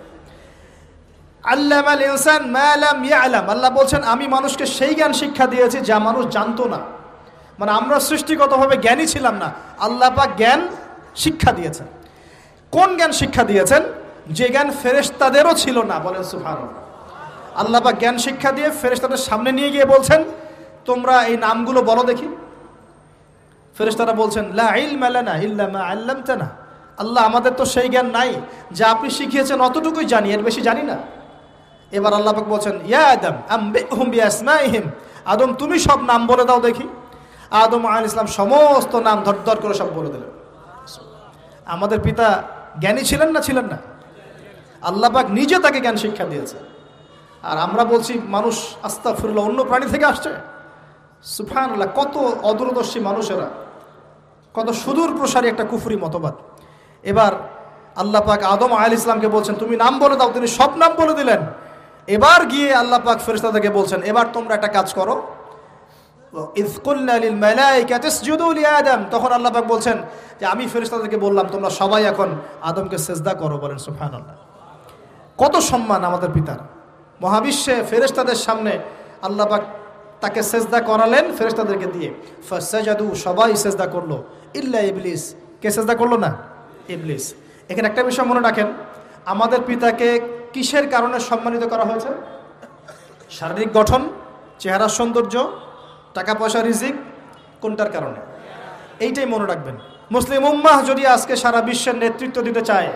আল্লামাল ইনসান মা লাম ইয়ালাম, আল্লাহ বলছেন আমি মানুষকে সেই জ্ঞান শিক্ষা দিয়েছি যা মানুষ জানতো না। মানে আমরা সৃষ্টিগতভাবে জ্ঞানী ছিলাম না, আল্লাহ পাক জ্ঞান শিক্ষা দিয়েছেন। কোন জ্ঞান শিক্ষা দিয়েছেন? যে জ্ঞান ফেরেশতাদেরও ছিল না। বলেন সুবহানাল্লাহ। আল্লাহ পাক জ্ঞান শিক্ষা দিয়ে ফেরেশতাদের সামনে নিয়ে গিয়ে বলছেন তোমরা এই নামগুলো বলো দেখি। ফেরেশতারা বলছেন লা ইলমা লানা ইল্লা মা আল্লামতানা, আল্লাহ আমাদের তো সেই জ্ঞান নাই, যা আপনি শিখিয়েছেন অতটুকুই জানি, এর বেশি জানি না। এবার আল্লাহ পাক বলছেন ইয়া আদম আম্বিহুম বিআসমাইহিম, আদম তুমি সব নাম বলে দাও দেখি। আদম আলাইহিস সালাম সমস্ত নাম ধর করে সব বলে দিলেন। আমাদের পিতা জ্ঞানী ছিলেন না? ছিলেন না? আল্লাহ পাক নিজে তাকে জ্ঞান শিক্ষা দিয়েছে। আর আমরা বলছি মানুষ আস্তাগফিরুল্লাহ অন্য প্রাণী থেকে আসছে। সুবহানাল্লাহ, কত অদূরদর্শী মানুষেরা, কত সুদূর প্রসারী একটা কুফরি মতবাদ। এবার আল্লাহ পাক আদম আলাইহিস সালামকে বলছেন তুমি নাম বলে দাও, তিনি সব নাম বলে দিলেন। এবার গিয়ে আল্লাহ পাক ফেরেশতাদেরকে বলছেন এবার তোমরা একটা কাজ করো, ইয কুলনা লিল মালাইকাতি ইসজুদু লি আদম, তখন আল্লাহ পাক বলছেন যে আমি ফেরেশতাদেরকে বললাম তোমরা সবাই এখন আদমকে সিজদা করো। বলেন সুবহানাল্লাহ। কত সম্মান আমাদের পিতার। মহাবিশ্বে ফেরেশতাদের সামনে আল্লাহ পাক তাকে সিজদা করালেন ফেরেশতাদেরকে দিয়ে। ফাসাজাদু, সবাই সিজদা করলো, ইল্লা ইবলিস। কে সিজদা করলো না? ইবলিস। এখানে একটা বিষয় মনে রাখেন, আমাদের পিতাকে কিসের কারণে সম্মানিত করা হয়েছে? শারীরিক গঠন, চেহারার সৌন্দর্য, টাকা পয়সা, রিজিক, কোনটার কারণে? এইটাই মনে রাখবেন। মুসলিম উম্মাহ যদি আজকে সারা বিশ্বের নেতৃত্ব দিতে চায়,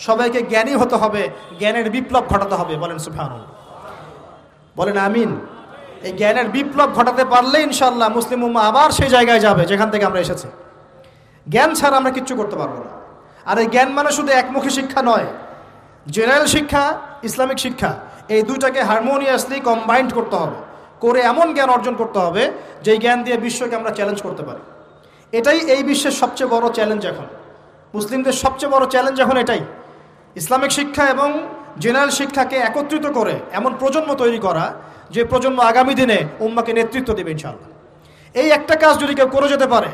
সবাইকে জ্ঞানী হতে হবে, জ্ঞানের বিপ্লব ঘটাতে হবে। বলেন সুবহানাল্লাহ, বলেন আমিন। এই জ্ঞানের বিপ্লব ঘটাতে পারলে ইনশাআল্লাহ মুসলিম উম্মাহ আবার সেই জায়গায় যাবে যেখান থেকে আমরা এসেছি। জ্ঞান ছাড়া আমরা কিচ্ছু করতে পারবো না। আর এই জ্ঞান মানে শুধু একমুখী শিক্ষা নয়, জেনারেল শিক্ষা, ইসলামিক শিক্ষা, এই দুটাকে হারমোনিয়াসলি কম্বাইন্ড করতে হবে, করে এমন জ্ঞান অর্জন করতে হবে যেই জ্ঞান দিয়ে বিশ্বকে আমরা চ্যালেঞ্জ করতে পারি। এটাই এই বিশ্বের সবচেয়ে বড় চ্যালেঞ্জ এখন, মুসলিমদের সবচেয়ে বড় চ্যালেঞ্জ এখন এটাই, ইসলামিক শিক্ষা এবং জেনারেল শিক্ষাকে একত্রিত করে এমন প্রজন্ম তৈরি করা যে প্রজন্ম আগামী দিনে উম্মাকে নেতৃত্ব দেবে ইনশাআল্লাহ। এই একটা কাজ যদি কেউ করে যেতে পারে,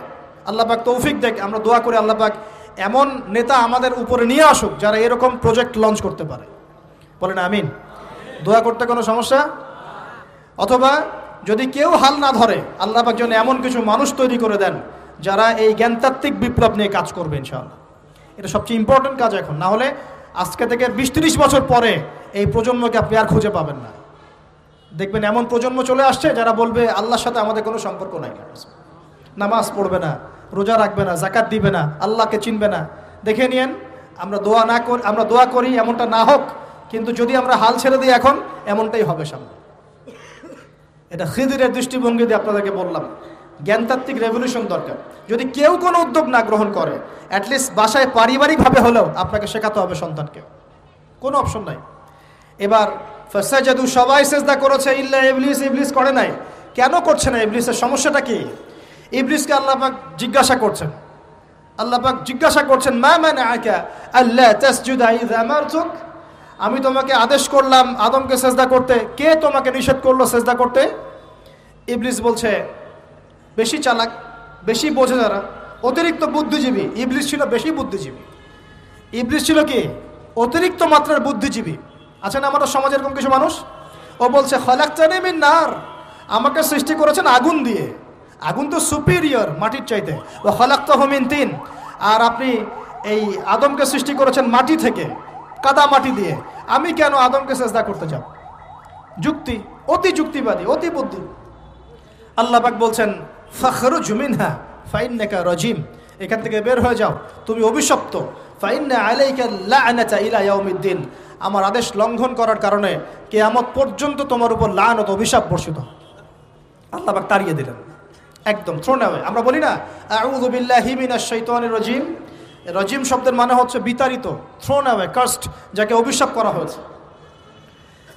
আল্লাহ পাক তৌফিক দেখ, আমরা দোয়া করে আল্লাহ পাক এমন নেতা আমাদের উপরে নিয়ে আসুক যারা এরকম প্রজেক্ট লঞ্চ করতে পারে। বলেন আমিন। দোয়া করতে কোনো সমস্যা? অথবা যদি কেউ হাল না ধরে, আল্লাহ পাক যেন এমন কিছু মানুষ তৈরি করে দেন যারা এই জ্ঞানতাত্ত্বিক বিপ্লব নিয়ে কাজ করবে ইনশাআল্লাহ। এটা সবচেয়ে ইম্পর্টেন্ট কাজ এখন, না হলে আজকে থেকে 20-30 বছর পরে এই প্রজন্মকে আপনি আর খুঁজে পাবেন না। দেখবেন এমন প্রজন্ম চলে আসছে যারা বলবে আল্লাহর সাথে আমাদের কোনো সম্পর্ক নাই, নামাজ পড়বে না, রোজা রাখবে না, যাকাত দিবে না, আল্লাহকে চিনবে না। দেখে নিয়েন, আমরা দোয়া করি এমনটা না হোক, কিন্তু যদি আমরা হাল ছেড়ে দিই এখন এমনটাই হবে সামনে। এটা খিদিরের দৃষ্টিভঙ্গি দিয়ে আপনাদেরকে বললাম, জ্ঞানতাত্ত্বিক রেভলিউশন দরকার। যদি কেউ কোনো উদ্যোগ না গ্রহণ করে, অ্যাটলিস্ট বাসায় পারিবারিকভাবে হলেও আপনাকে শেখাতে হবে সন্তানকে, কোনো অপশন নাই। এবার ফাসাজাদু, সবাই সিজদা করেছে ইল্লা ইবলিস, ইবলিস করে নাই। কেন করছে না? ইবলিসের সমস্যাটা কি? ইবলিসকে আল্লাহ পাক জিজ্ঞাসা করছেন, আল্লাহ পাক জিজ্ঞাসা করছেন মা মানাআকা আল্লা তাসজুদা ইযা আমারতুক, আমি তোমাকে আদেশ করলাম আদমকে সিজদা করতে, কে তোমাকে নিষেধ করলো সিজদা করতে? ইবলিস বলছে, বেশি চালাক, বেশি বোঝে যারা, অতিরিক্ত বুদ্ধিজীবী। ইবলিস ছিল বেশি বুদ্ধিজীবী। ইবলিস ছিল কি? অতিরিক্ত মাত্রার বুদ্ধিজীবী। আছে না আমাদের সমাজে এরকম কিছু মানুষ? ও বলছে খলাকতানি মিন নার, আমাকে সৃষ্টি করেছেন আগুন দিয়ে, আগুন তো সুপিরিয়র মাটির চাইতে। ও খলাকতাহু মিন তিন, আর আপনি এই আদমকে সৃষ্টি করেছেন মাটি থেকে, কাদা মাটি দিয়ে, আমি কেন আদমকে সিজদা করতে যাব? যুক্তি, অতি যুক্তিবাদী, অতি বুদ্ধি। আল্লাহ পাক বলছেন ফাখরুজ মিনহা ফাইন্নাকা রাজিম, এখান থেকে বের হয়ে যাও, তুমি অভিশপ্ত। ফাইন্না আলাইকা লা'নাতা ইলা ইয়াউমিদ্দিন, আমার আদেশ লঙ্ঘন করার কারণে কিয়ামত পর্যন্ত তোমার উপর লানত, অভিশাপ বর্ষিত। আল্লাহ পাক তাড়িয়ে দিলেন, একদম থ্রোন অ্যাওয়ে। আমরা বলি না আউযু বিল্লাহি মিনাশ শাইতানির রাজিম, রাজিম শব্দের মানে হচ্ছে বিতাড়িত, থ্রোন অ্যাওয়ে, কার্সড, যাকে অভিশাপ করা হয়েছে।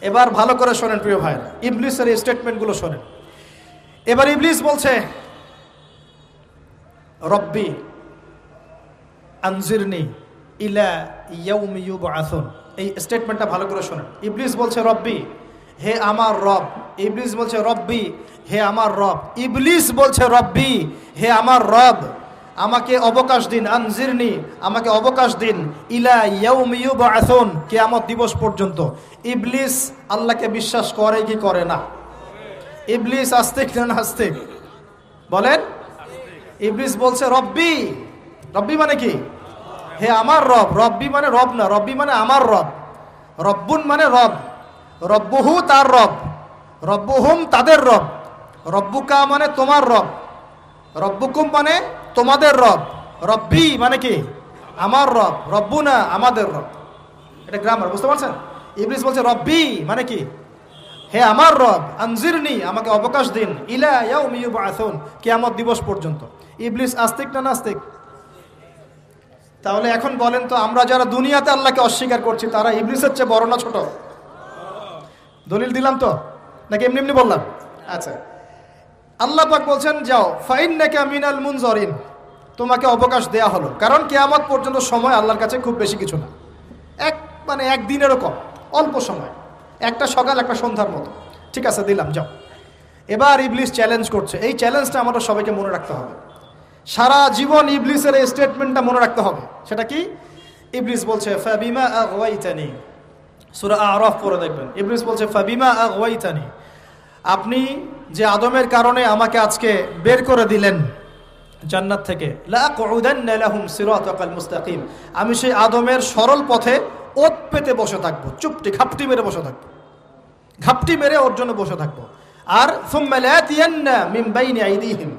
এবার ভালো করে শোনেন প্রিয় ভাইরা, ইবলিসের এই স্টেটমেন্টগুলো শোনেন। এবার ইবলিস বলছে রব্বি আনজিরনি ইলা ইয়াউমি ইউবআসুন। এই স্টেটমেন্টটা ভালো করে শোনেন। ইবলিস বলছে রব্বি, হে আমার রব। ইবলিস বলছে রব্বি, হে আমার রব। ইবলিস বলছে রব্বি, হে আমার রব, আমাকে অবকাশ দিন। আনজিরনি, আমাকে অবকাশ দিন। ইলা ইয়াউমি ইউবআসুন, কিয়ামত দিবস পর্যন্ত। ইবলিস আল্লাহকে বিশ্বাস করে কি করে না? ইবলিস আস্তিক না নাস্তিক বলেন? ইবলিস বলছে রব্বি। রব্বি মানে কি? হে আমার রব। রব্বি মানে রব না, রব্বি মানে আমার রব। রব্বুন মানে রব, রব্বুহু তার রব, রব্বুহুম তাদের রব, রব্বুকা মানে তোমার রব, রব্বুকুম মানে তোমাদের রব, রব্বি মানে কি? আমার রব, রব্বুনা আমাদের রব। এটা গ্রামার, বুঝতে পারছেন? ইবলিস বলছে রব্বি মানে কি? হে আমার রব, আনজিরনি, আমাকে অবকাশ দিন, ইলা ইয়াউমি ইউবআসুন, কিয়ামত দিবস পর্যন্ত। ইবলিস আস্তিক না নাস্তিক? তাহলে এখন বলেন তো, আমরা যারা দুনিয়াতে আল্লাহকে অস্বীকার করছি তারা ইবলিসের চেয়ে বড় না ছোট? দলিল দিলাম তো, নাকি এমনি এমনি বললাম? আচ্ছা, আল্লাহ পাক বলছেন যাও, ফাইন্নাকা মিনাল মুনজারিন, তোমাকে অবকাশ দেয়া হলো। কারণ কিয়ামত পর্যন্ত সময় আল্লাহর কাছে খুব বেশি কিছু না, একদিনেরও কম, অল্প সময়, একটা সকাল একটা সন্ধ্যার মতো। ঠিক আছে, দিলাম, যাও। এবার ইবলিস চ্যালেঞ্জ করছে। এই চ্যালেঞ্জটা আমাদের সবাইকে মনে রাখতে হবে, সারা জীবন ইবলিসের এই স্টেটমেন্টটা মনে রাখতে হবে। সেটা কি? ইবলিস বলছে ফাবিমা আগওয়াইতানি, সূরা আরাফ পড়ে দেখবেন। ইবলিস বলছে ফাবিমা আগওয়াইতানি, আপনি যে আদমের কারণে আমাকে আজকে বের করে দিলেন জান্নাত থেকে, লাআকুদান্না লাহুম সিরাতাকাল মুস্তাকিম, আমি সেই আদমের সরল পথে ওত পেতে বসে থাকবো, চুপটি ঘাপটি মেরে বসে থাকবো, ঘাপটি মেরে ওর জন্য বসে থাকবো। আর সুম্মা লাতিয়ান্না মিন বাইনি আইদিহিম,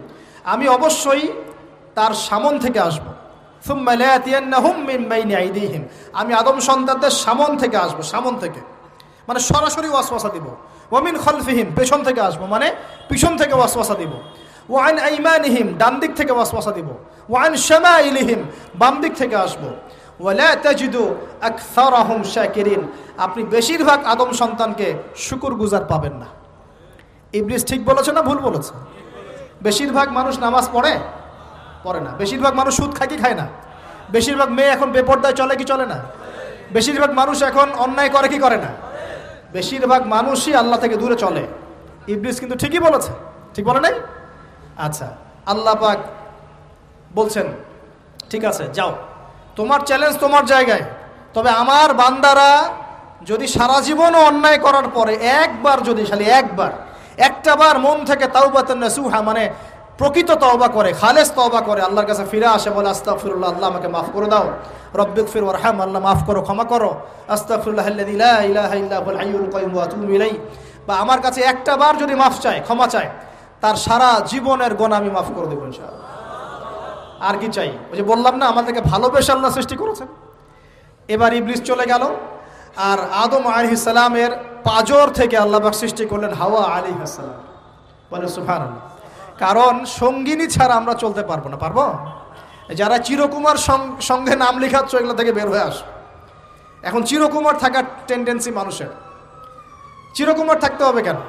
আমি অবশ্যই তার সামন থেকে আসবো। সুম্মা লাতিয়ান্নাহুম মিন বাইনি আইদিহিম, আমি আদম সন্তানদের সামন থেকে আসবো, সামন থেকে মানে সরাসরি ওয়াসওয়াসা দিব। ওয়া মিন খালফিহিম, পেছন থেকে আসবো মানে পিছন থেকে ওয়াসওয়াসা দিব। ওয়া আন আইমানিহিম, ডান দিক থেকে ওয়াসওয়াসা দিব। ওয়া আন শামাইলিহিম, বাম দিক থেকে আসবো। ওয়ালা তাজিদু আকসারাহুম শাকিরিন, আপনি বেশিরভাগ আদম সন্তানকে শুকরগুজার পাবেন না। ইবলিস ঠিক বলেছে না ভুল বলেছে? বেশিরভাগ মানুষ নামাজ পড়ে না, বেশিরভাগ মানুষ সুদ খায় কি খায় না, বেশিরভাগ মেয়ে এখন বেপরদায় চলে কি চলে না, বেশিরভাগ মানুষ এখন অন্যায় করে কি করে না, বেশিরভাগ মানুষই আল্লাহ থেকে দূরে চলে। ইবলিস কিন্তু ঠিকই বলেছে, ঠিক বলে নাই? আচ্ছা, আল্লাহ পাক বলছেন ঠিক আছে যাও, তোমার চ্যালেঞ্জ তোমার জায়গায়, তবে আমার বান্দারা যদি সারা জীবনও অন্যায় করার পরে একবার, যদি খালি একটা বার মন থেকে তাওবাতান নাসুহা মানে প্রকৃত তওবা করে, খালেস তওবা করে, আল্লাহর কাছে ফিরে আসে, বলে আস্তাগফিরুল্লাহ, আল্লাহ আমাকে মাফ করে দাও, রব্বিগফির ওয়ারহাম, আল্লাহ মাফ করো, ক্ষমা করো, আস্তাগফিরুল্লাহাল্লাযী লা ইলাহা ইল্লা হুয়াল হাইয়ুল কাইয়ুম ওয়া আতুবু ইলাইহি, বা আমার কাছে একটা বার যদি মাফ চায়, ক্ষমা চায়, তার সারা জীবনের গুনাহ আমি মাফ করে দেব ইনশাআল্লাহ। আর কি চাই? ওই যে বললাম না, আমাদেরকে ভালোবেসে আল্লাহ সৃষ্টি করেছেন। এবার ইবলিস চলে গেল, আর আদম আলাইহিস সালামের পাঁজর থেকে আল্লাহ পাক সৃষ্টি করলেন হাওয়া আলাইহিস সালাম। বলে সুবহানাল্লাহ। কারণ সঙ্গিনী ছাড়া আমরা চলতে পারবো না। পারবো? যারা চিরকুমার সঙ্গে নাম লেখাচ্ছ, এগুলো থেকে বের হয়ে আস। এখন চিরকুমার থাকার টেন্ডেন্সি মানুষের, চিরকুমার থাকতে হবে কেন?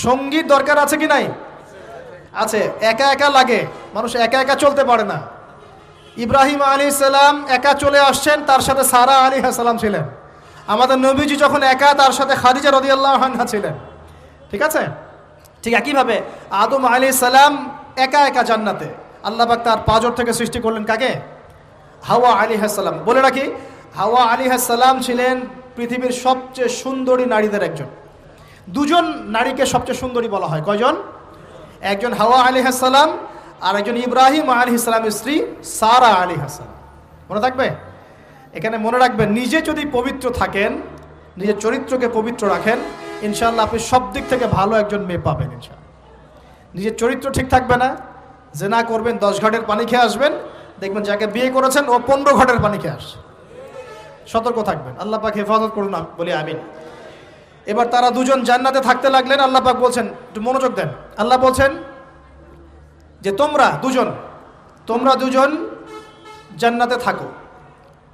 সঙ্গীর দরকার আছে কি নাই? আছে। একা একা লাগে, মানুষ একা একা চলতে পারে না। ইব্রাহিম আলাইহিস সালাম একা চলে আসছেন, তার সাথে সারা আলাইহিস সালাম ছিলেন। আমাদের নবীজি যখন একা, তার সাথে খাদিজা রাদিয়াল্লাহু আনহা ছিলেন। ঠিক আছে? ঠিক একইভাবে আদম আলাইহিস সালাম একা একা জান্নাতে, আল্লাহ পাক তার পাঁজর থেকে সৃষ্টি করলেন কাকে? হাওয়া আলাইহিস সালাম। বলে রাখি, হাওয়া আলাইহিস সালাম ছিলেন পৃথিবীর সবচেয়ে সুন্দরী নারীদের একজন। দুজন নারীকে সবচেয়ে সুন্দরী বলা হয়। কয়জন? একজন হাওয়া আলাইহিস সালাম, আর একজন ইব্রাহিম আলাইহিস সালামের স্ত্রী সারা আলাইহিস সালাম। মনে থাকবে? এখানে মনে রাখবেন, নিজে যদি পবিত্র থাকেন, নিজের চরিত্রকে পবিত্র রাখেন, ইনশাআল্লাহ আপনি সব দিক থেকে ভালো একজন মেয়ে পাবেন ইনশাআল্লাহ। নিজের চরিত্র ঠিক থাকবে না, জেনা করবেন, 10 ঘাটের পানি খেয়ে আসবেন, দেখবেন যাকে বিয়ে করেছেন ও 15 ঘাটের পানি খেয়ে আসছে। সতর্ক থাকবেন, আল্লাহ পাক হেফাজত করুন বলি আমিন। এবার তারা দুজন জান্নাতে থাকতে লাগলেন। আল্লাহ পাক বলছেন, একটু মনোযোগ দেন, আল্লাহ বলছেন যে তোমরা দুজন জান্নাতে থাকো।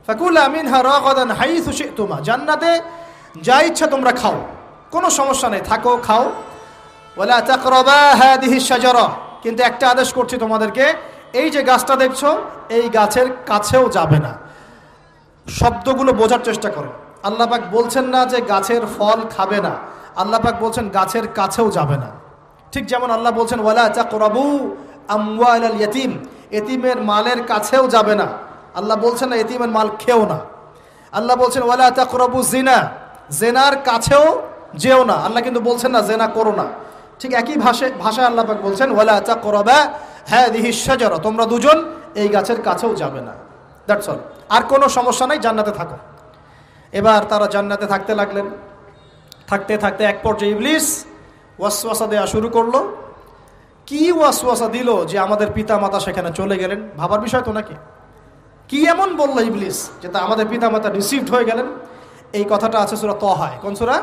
ফাকুলা মিনহা রাগাদান হাইসু শি'তুমা, জান্নাতে যা ইচ্ছা তোমরা খাও, কোনো সমস্যা নেই, থাকো খাও। ওয়ালা তাকরাবা হাদিহি শাজারা, কিন্তু একটা আদেশ করছি তোমাদেরকে, এই যে গাছটা দেখছো এই গাছের কাছেও যাবে না। শব্দগুলো বোঝার চেষ্টা করো। আল্লাহ পাক বলছেন না যে গাছের ফল খাবে না, আল্লাহ পাক বলছেন গাছের কাছেও যাবে না। ঠিক যেমন আল্লাহ বলছেন ওয়ালা তাকরাবু আমওয়ালাল ইয়াতীম, এতিমের মালের কাছেও যাবে না। আল্লাহ বলছেন না এতিমের মাল খেও না। আল্লাহ বলছেন ওয়ালা তাকরাবু জিনা, জেনার কাছেও যেও না। আল্লাহ কিন্তু বলছেন না জেনা করো না। ঠিক একই ভাষায় আল্লাহ পাক বলছেন ওয়ালা তাকরাবা হাদিহি শাজারা, তোমরা দুজন এই গাছের কাছেও যাবে না। That's all. আর কোনো সমস্যা নাই, জান্নাতে থাকো। এবার তারা জান্নাতে থাকতে লাগলেন। থাকতে থাকতে এক পর্যায়ে ইবলিস ওয়াসওয়াসা দেওয়া শুরু করলো। কি ওয়াসওয়াসা দিল যে আমাদের পিতা মাতা সেখানে চলে গেলেন? ভাবার বিষয় তো নাকি? কি এমন বলল ইবলিস যে তা আমাদের পিতা মাতা রিসিভড হয়ে গেলেন? এই কথাটা আছে সূরা তাহায়। কোন সূরা?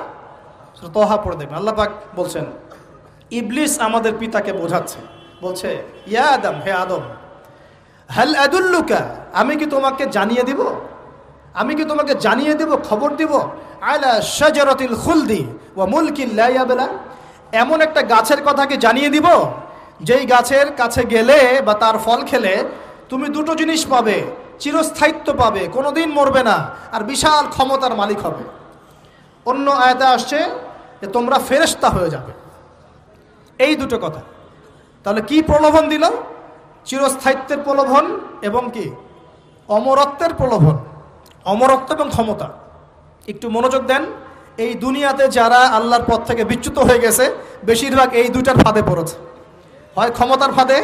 সূরা তাহা পড়ে দেখবেন। আল্লাহ পাক বলছেন ইবলিস আমাদের পিতাকে বোঝাচ্ছে, বলছে ইয়া আদম, হে আদম, হাল আদুল্লুকা, আমি কি তোমাকে জানিয়ে দিব, আমি কি তোমাকে জানিয়ে দেব, খবর দিব, আলা শাজারাতিল খুলদি ওয়া মুলকিন লা ইয়াবলা, এমন একটা গাছের কথা কি জানিয়ে দিব যেই গাছের কাছে গেলে বা তার ফল খেলে তুমি দুটো জিনিস পাবে, চিরস্থায়িত্ব পাবে, কোনোদিন মরবে না, আর বিশাল ক্ষমতার মালিক হবে। অন্য আয়াতে আসছে যে তোমরা ফেরেশতা হয়ে যাবে। এই দুটো কথা। তাহলে কি প্রলোভন দিল? চিরস্থায়িত্বের প্রলোভন এবং কি অমরত্বের প্রলোভন, অমরত্ব এবং ক্ষমতা। একটু মনোযোগ দেন, এই দুনিয়াতে যারা আল্লাহর পথ থেকে বিচ্যুত হয়ে গেছে বেশিরভাগ এই দুইটার ফাঁদে পড়েছে। হয় ক্ষমতার ফাঁদে,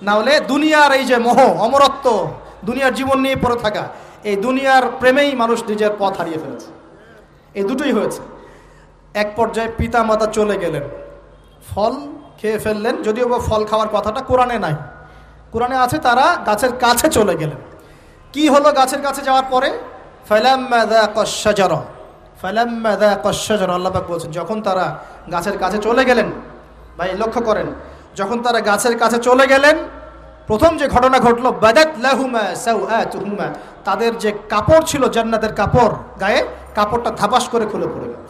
না হলে দুনিয়ার এই যে মোহ, অমরত্ব, দুনিয়ার জীবন নিয়ে পড়ে থাকা, এই দুনিয়ার প্রেমেই মানুষ নিজের পথ হারিয়ে ফেলেছে। এই দুটোই হয়েছে। এক পর্যায়ে পিতা মাতা চলে গেলেন, ফল খেয়ে ফেললেন, যদিও বা ফল খাওয়ার কথাটা কোরআনে নাই, কোরআনে আছে তারা গাছের কাছে চলে গেলেন। কি হলো গাছের কাছে যাওয়ার পরে? ফালাম্মা যাকাশ শাজারা, ফালাম্মা যাকাশ শাজারা, আল্লাহ পাক বলছেন যখন তারা গাছের কাছে চলে গেলেন। ভাই লক্ষ্য করেন, যখন তারা গাছের কাছে চলে গেলেন প্রথম যে ঘটনা ঘটলো, বাদাত লাহুমা সাওআতুহুমা, তাদের যে কাপড় ছিল জান্নাতের কাপড়, গায়ে কাপড়টা ধাপাস করে খুলে পড়ে গেল।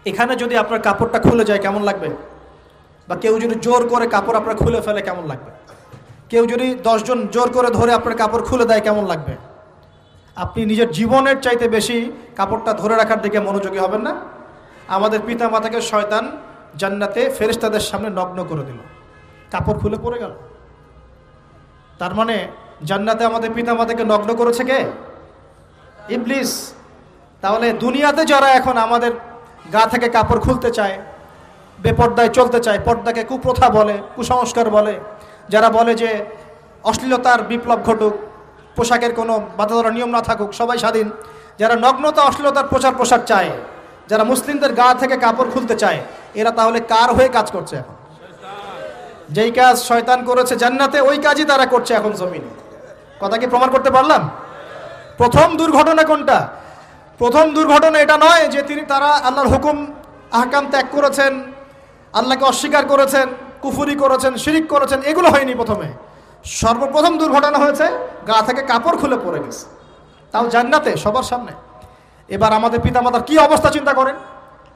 এখানে যদি আপনার কাপড়টা খুলে যায় কেমন লাগবে? বা কেউ যদি জোর করে কাপড় আপনার খুলে ফেলে কেমন লাগবে? কেউ যদি 10 জন জোর করে ধরে আপনার কাপড় খুলে দেয় কেমন লাগবে? আপনি নিজের জীবনের চাইতে বেশি কাপড়টা ধরে রাখার দিকে মনোযোগী হবেন না? আমাদের পিতা মাতাকে শয়তান জান্নাতে ফেরেশতাদের সামনে নগ্ন করে দিল, কাপড় খুলে পড়ে গেল। তার মানে জান্নাতে আমাদের পিতা মাতাকে নগ্ন করেছে কে? ইবলিস। তাহলে দুনিয়াতে যারা এখন আমাদের গা থেকে কাপড় খুলতে চায়, বেপর্দায় চলতে চায়, পর্দাকে কুপ্রথা বলে, কুসংস্কার বলে, যারা বলে যে অশ্লীলতার বিপ্লব ঘটুক, পোশাকের কোনো বাধা ধরা নিয়ম না থাকুক, সবাই স্বাধীন, যারা নগ্নতা অশ্লীলতার প্রচার প্রসার চায়, যারা মুসলিমদের গা থেকে কাপড় খুলতে চায়, এরা তাহলে কার হয়ে কাজ করছে এখন? যেই কাজ শয়তান করেছে জান্নাতে ওই কাজই তারা করছে এখন জমিনে। কথা কি প্রমাণ করতে পারলাম? প্রথম দুর্ঘটনা কোনটা? প্রথম দুর্ঘটনা এটা নয় যে তারা আল্লাহর হুকুম আহকাম ত্যাগ করেছেন, আল্লাহকে অস্বীকার করেছেন, কুফরি করেছেন, শিরিক করেছেন, এগুলো হয়নি। প্রথমে সর্বপ্রথম দুর্ঘটনা হয়েছে গা থেকে কাপড় খুলে পড়ে গেছে, তাও জান্নাতে সবার সামনে। এবার আমাদের পিতামাতার কি অবস্থা চিন্তা করেন,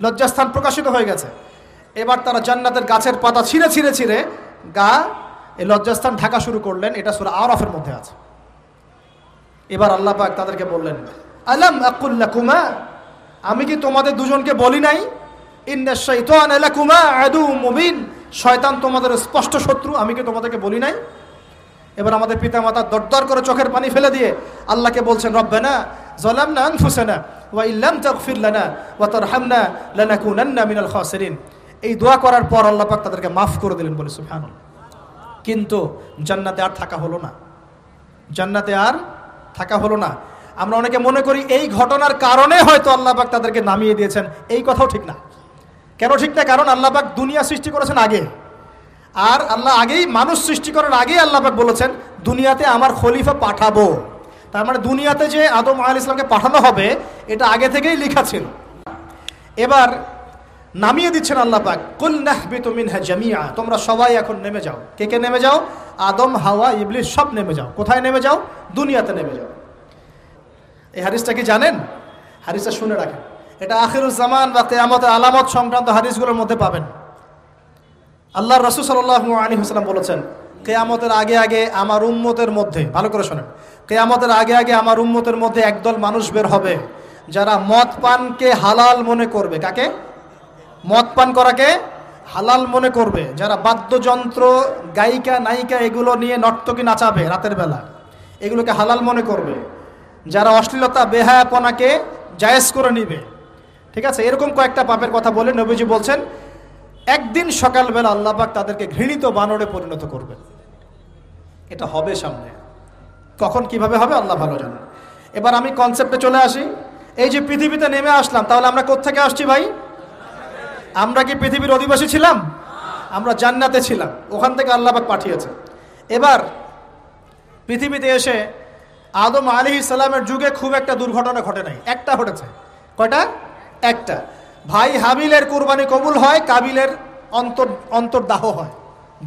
লজ্জাস্থান প্রকাশিত হয়ে গেছে। এবার তারা জান্নাতের গাছের পাতা ছিঁড়ে ছিঁড়ে ছিঁড়ে গা এই লজ্জাস্থান ঢাকা শুরু করলেন। এটা সূরা আরাফের মধ্যে আছে। এবার আল্লাহ পাক তাদেরকে বললেন, আলাম আকুল লাকুমা, আমি কি তোমাদের দুজনকে বলি নাই, ইন্নাশ শাইতানা লাকুমা আদুউম মুবিন, শয়তান তোমাদের স্পষ্ট শত্রু, আমি কি তোমাদেরকে বলি নাই? এবার আমাদের পিতামাতা দরদর করে চোখের পানি ফেলে দিয়ে আল্লাহকে বলছেন, রব্বানা যালামনা আনফুসানা ওয়া ইল্লাম তাগফির লানা ওয়া তারহামনা লানাকুনান্না মিনাল খাসিরিন। এই দোয়া করার পর আল্লাহ পাক তাদেরকে মাফ করে দিলেন, বলে সুবহানাল্লাহ। কিন্তু জান্নাতে আর থাকা হলো না, জান্নাতে আর থাকা হলো না। আমরা অনেকে মনে করি এই ঘটনার কারণে হয়তো আল্লাহ পাক তাদেরকে নামিয়ে দিয়েছেন, এই কথাও ঠিক না। কেন ঠিক না? কারণ আল্লাহ পাক দুনিয়া সৃষ্টি করেছেন আগে, আর আল্লাহ আগেই মানুষ সৃষ্টি করার আগেই আল্লাহ পাক বলেছেন দুনিয়াতে আমার খলিফা পাঠাবো। তার মানে দুনিয়াতে যে আদম আলাইহিস সালামকে পাঠানো হবে এটা আগে থেকেই লেখা ছিল। এবার নামিয়ে দিচ্ছেন আল্লাহ পাক, কুল নাহবিতু মিনহা জামিআ, তোমরা সবাই এখন নেমে যাও। কে কে নেমে যাও? আদম, হাওয়া, ইবলিস সব নেমে যাও। কোথায় নেমে যাও? দুনিয়াতে নেমে যাও। এই হাদিসটা কি জানেন? হাদিসটা শুনে রাখেন, এটা আখিরুজ জামান বা কিয়ামতের আলামত সংক্রান্ত হাদিসগুলোর মধ্যে পাবেন। আল্লাহর রাসূল সাল্লাল্লাহু আলাইহি ওয়াসাল্লাম বলেছেন, কিয়ামতের আগে আগে আমার উম্মতের মধ্যে, ভালো করে শোনেন, কিয়ামতের আগে আগে আমার উম্মতের মধ্যে একদল মানুষ বের হবে যারা মদ পানকে হালাল মনে করবে। কাকে? মদ পান করাকে হালাল মনে করবে। যারা বাদ্যযন্ত্র, গায়িকা, নায়িকা এগুলো নিয়ে নর্তকী নাচাবে রাতের বেলা, এগুলোকে হালাল মনে করবে। যারা অশ্লীলতা, বেহায়াপনাকে জায়েজ করে নিবে। ঠিক আছে, এরকম কয়েকটা পাপের কথা বলে নবীজি বলছেন একদিন সকালবেলা আল্লাহ পাক তাদেরকে ঘৃণিত বানরে পরিণত করবেন। এটা হবে সামনে, কখন কিভাবে হবে আল্লাহ ভালো জানেন। এবার আমি কনসেপ্টে চলে আসি। এই যে পৃথিবীতে নেমে আসলাম, তাহলে আমরা কোত্থেকে আসছি ভাই? আমরা কি পৃথিবীর অধিবাসী ছিলাম? আমরা জান্নাতে ছিলাম, ওখান থেকে আল্লাহ পাক পাঠিয়েছে। এবার পৃথিবীতে এসে আদম আলাইহিস সালামের যুগে খুব একটা দুর্ঘটনা ঘটে নাই, একটা ঘটেছে। কয়টা? একটা। ভাই হাবিলের কুরবানি কবুল হয়, কাবিলের অন্তর্দাহ হয়,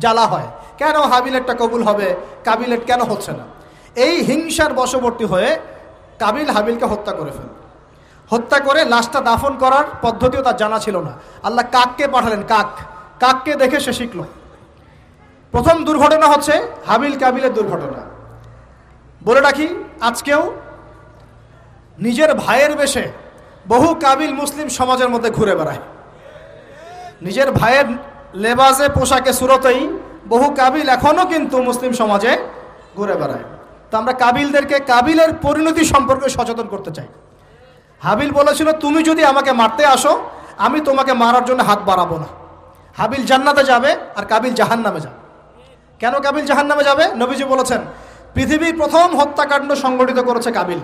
জ্বালা হয়। কেন হাবিলেরটা কবুল হবে, কাবিলের কেন হচ্ছে না? এই হিংসার বশবর্তী হয়ে কাবিল হাবিলকে হত্যা করে ফেলে। হত্যা করে লাশটা দাফন করার পদ্ধতিও তার জানা ছিল না। আল্লাহ কাককে পাঠালেন, কাককে দেখে সে শিখল। প্রথম দুর্ঘটনা হচ্ছে হাবিল কাবিলের দুর্ঘটনা। বলে রাখি, আজকেও নিজের ভাইয়ের বেশে বহু কাবিল মুসলিম সমাজের মধ্যে ঘুরে বেড়ায়। নিজের ভাইয়ের লেবাসে, পোশাকে, সুরতেই বহু কাবিল এখনও কিন্তু মুসলিম সমাজে ঘুরে বেড়ায়। তো আমরা কাবিলদেরকে কাবিলের পরিণতি সম্পর্কে সচেতন করতে চাই। হাবিল বলেছিল, তুমি যদি আমাকে মারতে আসো, আমি তোমাকে মারার জন্য হাত বাড়াবো না। হাবিল জান্নাতে যাবে আর কাবিল জাহান্নামে যাবে। কেন কাবিল জাহান্নামে যাবে? নবীজি বলেছেন, পৃথিবীর প্রথম হত্যাকাণ্ড সংগঠিত করেছে কাবিল।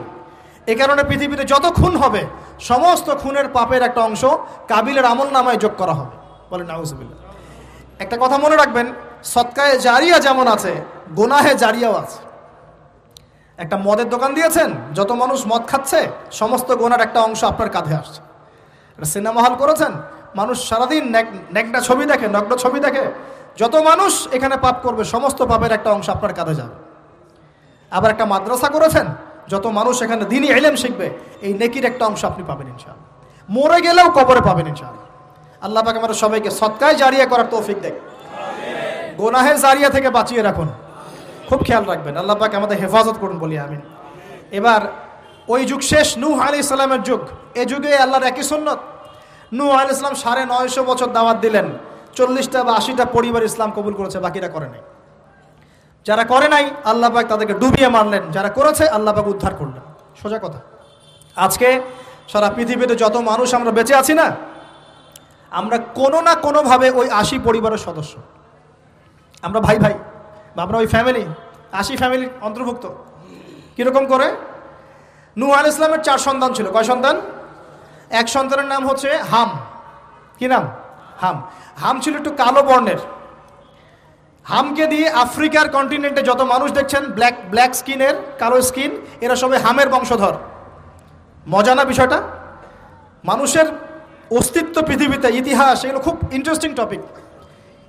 এ কারণে পৃথিবীতে যত খুন হবে, সমস্ত খুনের পাপের একটা অংশ কাবিলের আমল নামায় যোগ করা হবে। বলেন নাউজুবিল্লাহ। একটা কথা মনে রাখবেন, সদকায়ে জারিয়া যেমন আছে, গুনাহে জারিয়াও আছে। একটা মদের দোকান দিয়েছেন, যত মানুষ মদ খাচ্ছে, সমস্ত গুনার একটা অংশ আপনার কাঁধে আসছে। সিনেমা হল করেছেন, মানুষ সারাদিন নেকড়া ছবি দেখে, নগ্ন ছবি দেখে, যত মানুষ এখানে পাপ করবে, সমস্ত পাপের একটা অংশ আপনার কাঁধে যাবে। আবার একটা মাদ্রাসা করেছেন, যত মানুষ এখানে দ্বীনি ইলম শিখবে, এই নেকির একটা অংশ আপনি পাবেন ইনশাআল্লাহ। মরে গেলেও কবরে পাবেন ইনশাআল্লাহ। আল্লাহ পাক আমাদের সবাইকে সদকায়ে জারিয়া করার তৌফিক দেন, গুনাহের জারিয়া থেকে বাঁচিয়ে রাখুন। খুব খেয়াল রাখবেন, আল্লাহ পাক আমাদের হেফাজত করুন বলি আমিন। এবার ওই যুগ শেষ, নূহ আলাইহিস সালামের যুগ। এই যুগে আল্লাহর একই সুন্নত। নূহ আলাইহিস সালাম 950 বছর দাওয়াত দিলেন, 40টা বা 80টা পরিবার ইসলাম কবুল করেছে, বাকিরা করে নাই। যারা করে নাই আল্লাহ পাক তাদেরকে ডুবিয়ে মারলেন, যারা করেছে আল্লাহ পাক উদ্ধার করলেন। সোজা কথা। আজকে সারা পৃথিবীতে যত মানুষ আমরা বেঁচে আছি না, আমরা কোনো না কোনোভাবে ওই 80 পরিবারের সদস্য। আমরা ভাই ভাই, বা আমরা ওই ফ্যামিলি, 80 ফ্যামিলির অন্তর্ভুক্ত। কীরকম করে? নূহ আলাইহিস সালামের 4 সন্তান ছিল। কয় সন্তান? এক সন্তানের নাম হচ্ছে হাম। কি নাম? হাম। হাম ছিল একটু কালো বর্ণের। হামকে দিয়ে আফ্রিকার কন্টিনেন্টে যত মানুষ দেখছেন ব্ল্যাক স্কিনের, কালো স্কিন, এরা সবাই হামের বংশধর। মজা না বিষয়টা? মানুষের অস্তিত্ব পৃথিবীতে, ইতিহাস, এগুলো খুব ইন্টারেস্টিং টপিক।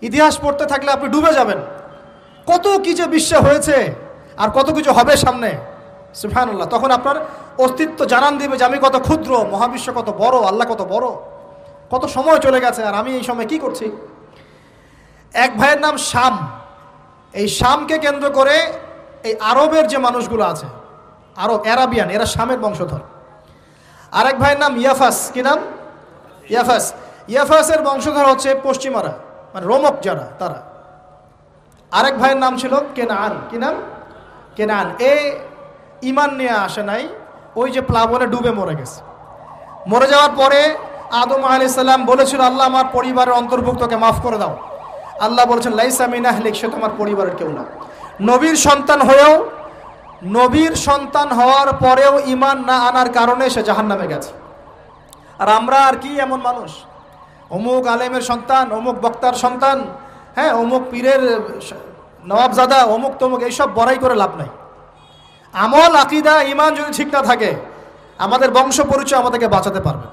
ইতিহাস পড়তে থাকলে আপনি ডুবে যাবেন। কত কি যে বিশ্বে হয়েছে আর কত কিছু হবে সামনে, সুবহানাল্লাহ। তখন আপনার অস্তিত্ব জানান দিবে যে আমি কত ক্ষুদ্র, মহাবিশ্ব কত বড়, আল্লাহ কত বড়, কত সময় চলে গেছে আর আমি এই সময় কি করছি। এক ভাইয়ের নাম শাম। এই শামকে কেন্দ্র করে এই আরবের যে মানুষগুলো আছে, আরব, অ্যারাবিয়ান, এরা শামের বংশধর। আরেক ভাইয়ের নাম ইয়াফাস। কি নাম? ইয়াফাস। ইয়াফাসের বংশধর হচ্ছে পশ্চিমারা, মানে রোমক যারা, তারা। আরেক ভাইয়ের নাম ছিল কেনান। কি নাম? কেনান। এ ইমান নিয়ে আসে নাই, ওই যে প্লাবনে ডুবে মরে গেছে। মরে যাওয়ার পরে আদম আলাইহিস সালাম বলেছিল, আল্লাহ আমার পরিবারের অন্তর্ভুক্তকে মাফ করে দাও। আল্লাহ বলেছেন, লাইসা মিন আহলিক, সে তোমার পরিবারের কেউ না। নবীর সন্তান হওয়ার পরেও ইমান না আনার কারণে সে জাহান্নামে গেছে। আর আমরা আর কি এমন মানুষ, অমুক আলেমের সন্তান, অমুক বক্তার সন্তান, হ্যাঁ, অমুক পীরের নবাবজাদা, অমুক তমুক, এইসব বড়াই করে লাভ নাই। আমল, আকীদা, ইমান যদি ঠিক না থাকে, আমাদের বংশ পরিচয় আমাদেরকে বাঁচাতে পারবে,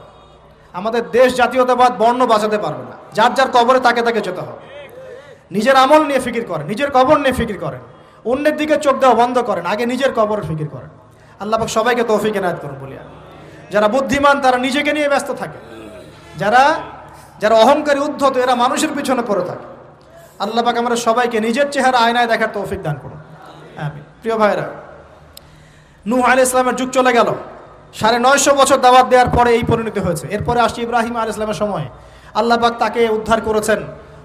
আমাদের দেশ, জাতীয়তাবাদ, বর্ণ বাঁচাতে পারবে না। যার যার কবরে তাকে যেতে হবে। নিজের আমল নিয়ে ফিকির করেন, নিজের কবর নিয়ে ফিকির করেন, অন্যের দিকে চোখ দেওয়া বন্ধ করেন, আগে নিজের কবরের ফিকির করেন। আল্লাহ পাক সবাইকে তৌফিক এনায়েত করুন বলি। যারা বুদ্ধিমান তারা নিজেকে নিয়ে ব্যস্ত থাকে, যারা যারা অহংকারী উদ্ধত এরা মানুষের পিছনে পড়ে থাকে। আল্লাহ পাক আমরা সবাইকে নিজের চেহারা আয়নায় দেখার তৌফিক দান করুন, আমিন। প্রিয় ভাইরা, নূহ আলাইহিস সালামের যুগ চলে গেল, 950 বছর দাওয়াত দেওয়ার পরে এই পরিণতি হয়েছে। এরপরে আসছে ইব্রাহিম আলাইহিস সালামের সময়। আল্লাহ পাক তাকে উদ্ধার করেছেন,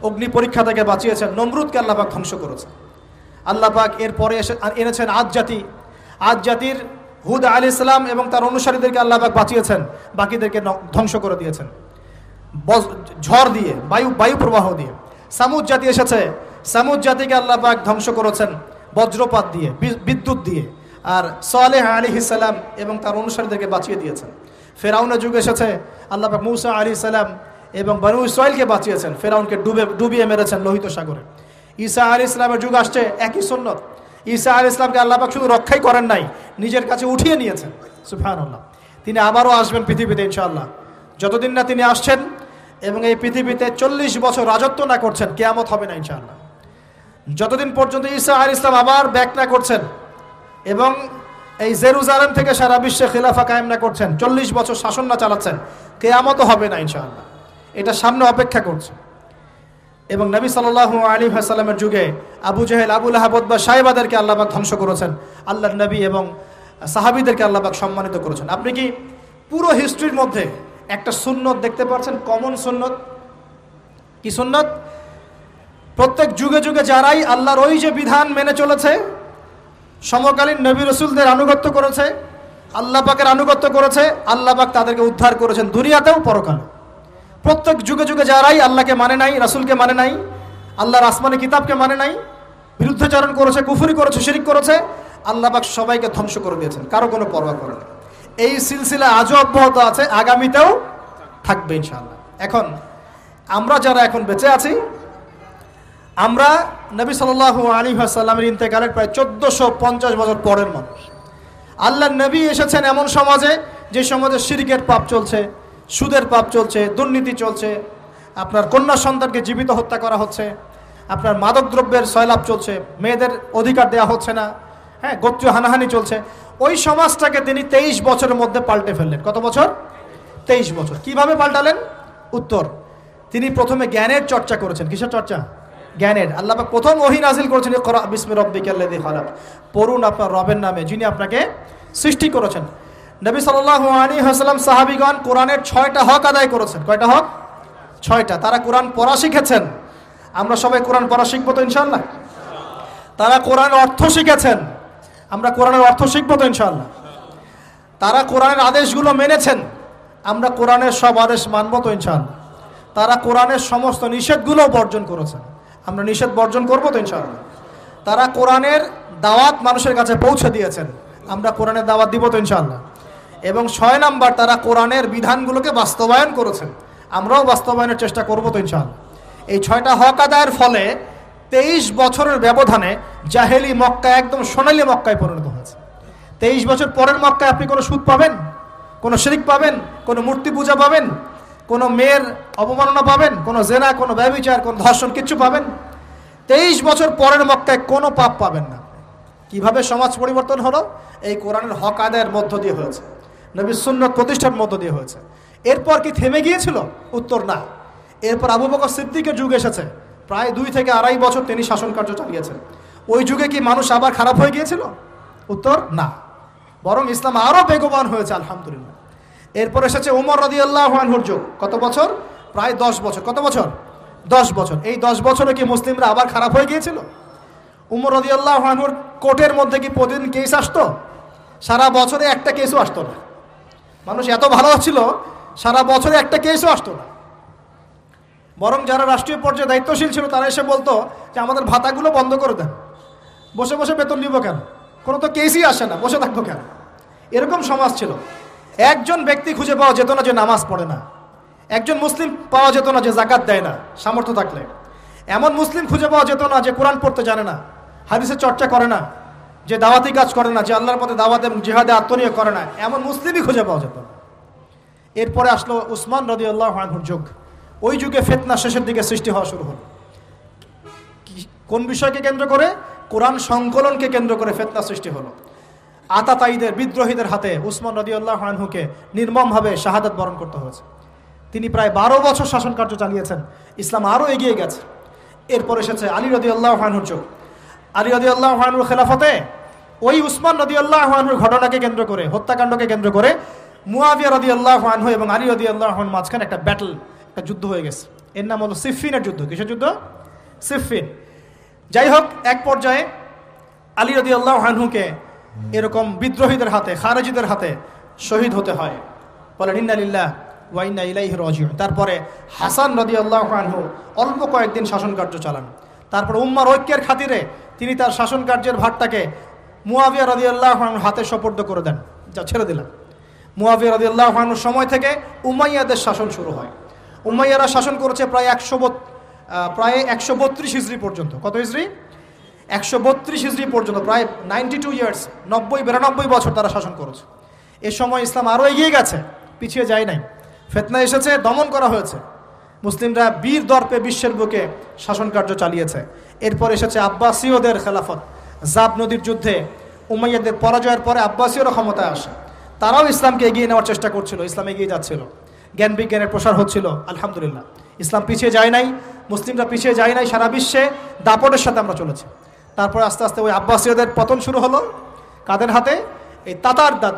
অগ্নি পরীক্ষা থেকে বাঁচিয়েছেন, নমরুদকে আল্লাহ পাক ধ্বংস করেছেন। আল্লাহ পাক এরপরে এনেছেন আদ জাতির হুদ আলাইহিস সালাম এবং তার অনুসারীদেরকে আল্লাহ পাক বাঁচিয়েছেন, বাকিদেরকে ধ্বংস করে দিয়েছেন ঝড় দিয়ে, বায়ু প্রবাহ দিয়ে। সামুদ জাতি এসেছে, সামুদ জাতিকে আল্লাহ পাক ধ্বংস করেছেন বজ্রপাত দিয়ে, বিদ্যুৎ দিয়ে। আর সালেহ আলাইহিস সালাম এবং তার অনুসারীদেরকে বাঁচিয়ে দিয়েছেন। ফেরাউনের যুগ এসেছে, আল্লাহ পাক মূসা আলাইহিস সালাম এবং বনু ইসরাইলকে বাঁচিয়েছেন, ফেরাউনকে ডুবিয়ে মেরেছেন লোহিত সাগরে। ঈসা আলাইহিস সালামের যুগ আসছে, একই সুন্নত। ঈসা আলাইহিস সালামকে আল্লাহ পাক শুধু রক্ষাই করেন নাই, নিজের কাছে উঠিয়ে নিয়েছেন। সুবহানাল্লাহ। তিনি আবারও আসবেন পৃথিবীতে ইনশাআল্লাহ। যতদিন না তিনি আসছেন এবং এই পৃথিবীতে 40 বছর রাজত্ব না করছেন, কিয়ামত হবে না ইনশাআল্লাহ। যতদিন পর্যন্ত ঈসা আলাইহিস সালাম আবার ব্যাক না করছেন এবং এই জেরুজালেম থেকে সারা বিশ্বে খিলাফা কায়েম না করছেন, 40 বছর শাসন না চালাচ্ছেন, কিয়ামতও হবে না ইনশাআল্লাহ। এটা সামনে অপেক্ষা করছে। এবং নবী সাল্লাল্লাহু আলাইহি ওয়াসাল্লামের যুগে আবু জেহেল, আবু লাহাব, উতবা, সাইবাদেরকে আল্লাহ পাক ধ্বংস করেছেন, আল্লাহর নবী এবং সাহাবীদেরকে আল্লাহ পাক সম্মানিত করেছেন। আপনি কি পুরো হিস্ট্রির মধ্যে একটা সুন্নত দেখতে পাচ্ছেন, কমন সুন্নত? কি সুন্নত? প্রত্যেক যুগে যুগে যারাই আল্লাহর ওই যে বিধান মেনে চলেছে, সমকালীন নবী রাসূলদের আনুগত্য করেছে, আল্লাহ পাকের আনুগত্য করেছে, আল্লাহ পাক তাদেরকে উদ্ধার করেছেন দুনিয়াতেও পরকালে। প্রত্যেক যুগে যুগে যারাই আল্লাহকে মানে নাই, রাসূলকে মানে নাই, আল্লাহর আসমানি কিতাবকে মানে নাই, বিরুদ্ধাচরণ করেছে, কুফরি করেছে, শিরক করেছে, আল্লাহ পাক সবাইকে ধ্বংস করে দিয়েছেন, কারো কোনো পরোয়া করে না। এই সিলসিলা আজও অব্যাহত আছে, আগামীতেও থাকবে ইনশাআল্লাহ। এখন আমরা যারা এখন বেঁচে আছি, আমরা নবী সাল্লাল্লাহু আলাইহি ওয়াসাল্লামের ইন্তেকালের প্রায় 1450 বছর পরের মানুষ। আল্লাহর নবী এসেছেন এমন সমাজে, যে সমাজে শিরকের পাপ চলছে, সুদের পাপ চলছে, দুর্নীতি চলছে, আপনার কন্যা সন্তানকে জীবিত হত্যা করা হচ্ছে, আপনার মাদকদ্রব্যের সয়লাভ চলছে, মেয়েদের অধিকার দেওয়া হচ্ছে না, হ্যাঁ, গোত্রীয় হানাহানি চলছে। ওই সমাজটাকে তিনি 23 বছরের মধ্যে পাল্টে ফেললেন। কত বছর? 23 বছর। কিভাবে পাল্টালেন? উত্তর, তিনি প্রথমে জ্ঞানের চর্চা করেছেন। কিসের চর্চা? জ্ঞানের। আল্লাহ পাক প্রথম ওহী নাযিল করেছেন, ইকরা বিসমি রাব্বিকাল্লাযী খালাক, পড়ুন আপনার রবের নামে যিনি আপনাকে সৃষ্টি করেছেন। নবী সাল্লাল্লাহু আলাইহি ওয়াসাল্লাম, সাহাবীগণ কোরআনের 6টা হক আদায় করেছেন। কয়টা হক? 6টা। তারা কোরআন পড়া শিখেছেন। আমরা সবাই কোরআন পড়া শিখবো তো ইনশাআল্লাহ? তারা কোরআনের অর্থ শিখেছেন। আমরা কোরআনের অর্থ শিখবো তো ইনশাআল্লাহ? তারা কোরআনের আদেশগুলো মেনেছেন। আমরা কোরআনের সব আদেশ মানব তো ইনশাআল্লাহ? তারা কোরআনের সমস্ত নিষেধগুলো বর্জন করেছেন। আমরা নিষেধ বর্জন করবো তো ইনশাআল্লাহ? তারা কোরআনের দাওয়াত মানুষের কাছে পৌঁছে দিয়েছেন। আমরা কোরআনের দাওয়াত দিব তো ইনশাআল্লাহ? এবং 6 নাম্বার, তারা কোরআনের বিধানগুলোকে বাস্তবায়ন করেছেন। আমরাও বাস্তবায়নের চেষ্টা করবো তো ইনশাআল্লাহ? এই 6টা হক আদায়ের ফলে 23 বছরের ব্যবধানে জাহেলি মক্কা একদম সোনালী মক্কায় পরিণত হয়েছে। 23 বছর পরের মক্কায় আপনি কোনো সুদ পাবেন, কোনো শিরক পাবেন, কোনো মূর্তি পূজা পাবেন, কোনো মেয়ের অবমাননা পাবেন, কোনো জেনা, কোনো ব্যভিচার, কোনো ধর্ষণ, কিচ্ছু পাবেন? 23 বছর পরের মক্কায় কোনো পাপ পাবেন না। কিভাবে সমাজ পরিবর্তন হলো? এই কোরআনের হক আদায়ের মধ্য দিয়ে হয়েছে, নবীর সুন্নাত প্রতিষ্ঠার মধ্য দিয়ে হয়েছে। এরপর কি থেমে গিয়েছিল? উত্তর, না। এরপর আবু বকর সিদ্দিকের যুগ এসেছে, প্রায় 2 থেকে আড়াই বছর তিনি শাসন কার্য চালিয়েছেন। ওই যুগে কি মানুষ আবার খারাপ হয়ে গিয়েছিল? উত্তর, না। বরং ইসলাম আরও বেগবান হয়েছে, আলহামদুলিল্লাহ। এরপর এসেছে উমর রাদিয়াল্লাহু আনহুর যুগ। কত বছর? প্রায় 10 বছর। কত বছর? 10 বছর। এই 10 বছরে কি মুসলিমরা আবার খারাপ হয়ে গিয়েছিল? উমর রাদিয়াল্লাহু আনহুর কোর্টের মধ্যে কি প্রতিদিন কেস আসতো? সারা বছরে একটা কেসও আসতো না। মানুষ এত ভালো ছিল, সারা বছরে একটা কেসও আসতো না। বরং যারা রাষ্ট্রীয় পর্যায়ে দায়িত্বশীল ছিল তারা এসে বলতো যে আমাদের ভাতাগুলো বন্ধ করে দেন, বসে বসে বেতন নিব কেন, কোনো তো কেসই আসে না, বসে থাকবো কেন। এরকম সমাজ ছিল। একজন ব্যক্তি খুঁজে পাওয়া যেত না যে নামাজ পড়ে না, একজন মুসলিম পাওয়া যেত না যে জাকাত দেয় না সামর্থ্য থাকলে, এমন মুসলিম খুঁজে পাওয়া যেত না যে কোরআন পড়তে জানে না, হাদিসের চর্চা করে না, যে দাওয়াতি কাজ করে না, যে আল্লাহর পথে দাওয়াত এবং জিহাদে আত্মনিয়োগ করে না, এমন মুসলিমই খুঁজে পাওয়া যেত না। এরপরে আসলো উসমান রাদিয়াল্লাহু আনহুর যুগ। ওই যুগে ফিতনা শেষের দিকে সৃষ্টি হওয়া শুরু হলো। কোন বিষয়কে কেন্দ্র করে? কোরআন সংকলনকে কেন্দ্র করে ফিতনা সৃষ্টি হলো। আতাতায়ীদের বিদ্রোহীদের হাতে উসমান রাদিয়াল্লাহু আনহুকে নির্মমভাবে শাহাদাত বরণ করতে হয়েছে। তিনি প্রায় 12 বছর শাসন কার্য চালিয়েছেন। ইসলাম আরও এগিয়ে গেছে। এরপর এসেছে আলী রাদিয়াল্লাহু আনহুর যুগ। আলী রাদিয়াল্লাহু আনহুর খেলাফতে ওই উসমান রাদিয়াল্লাহু আনহুর ঘটনাকে কেন্দ্র করে, হত্যাকাণ্ডকে কেন্দ্র করে মুয়াবিয়া রাদিয়াল্লাহু আনহু এবং আলী রাদিয়াল্লাহু আনহুর মাঝখানে একটা ব্যাটল, একটা যুদ্ধ হয়ে গেছে। এর নাম হলো সিফফিনের যুদ্ধ। কিসের যুদ্ধ? সিফফিন। যাই হোক, এক পর্যায়ে আলী রাদিয়াল্লাহু আনহুকে এরকম বিদ্রোহীদের হাতে, খারেজিদের হাতে শহীদ হতে হয়। বলেন ইন্না লিল্লাহি ওয়া ইন্না ইলাইহি রাজিউন। তারপরে হাসান রাদিয়াল্লাহু আনহু অল্প কয়েকদিন শাসন কার্য চালান। তারপর উম্মার ঐক্যের খাতিরে তিনি তার শাসন কার্যের ভারটাকে মুয়াবিয়া রাদিয়াল্লাহু আনহুর হাতে সোপর্দ করে দেন। যা ছেড়ে দিলাম। মুয়াবিয়া রাদিয়াল্লাহু আনহুর সময় থেকে উমাইয়াদের শাসন শুরু হয়। উমাইয়ারা শাসন করেছে প্রায় 132 হিজরি পর্যন্ত। কত হিজরি? 132 হিজরি পর্যন্ত, প্রায় 92 ইয়ার্স, 92 বছর তারা শাসন করেছে। এ সময় ইসলাম আরও এগিয়ে গেছে, পিছিয়ে যায় নাই। ফিতনা এসেছে, দমন করা হয়েছে। মুসলিমরা বীর দর্পে বিশ্বের বুকে শাসন কার্য চালিয়েছে। এরপর এসেছে আব্বাসীয়দের খেলাফত। জাব নদীর যুদ্ধে উমাইয়াদের পরাজয়ের পরে আব্বাসীয়রা ক্ষমতায় আসে। তারাও ইসলামকে এগিয়ে নেওয়ার চেষ্টা করছিল, ইসলাম এগিয়ে যাচ্ছিল, জ্ঞান বিজ্ঞানের প্রসার হচ্ছিল। আলহামদুলিল্লাহ, ইসলাম পিছিয়ে যায় নাই, মুসলিমরা পিছিয়ে যায় নাই। সারা বিশ্বে দাপটের সাথে আমরা চলেছি। তারপরে আস্তে আস্তে ওই আব্বাসীয়দের পতন শুরু হলো। কাদের হাতে? এই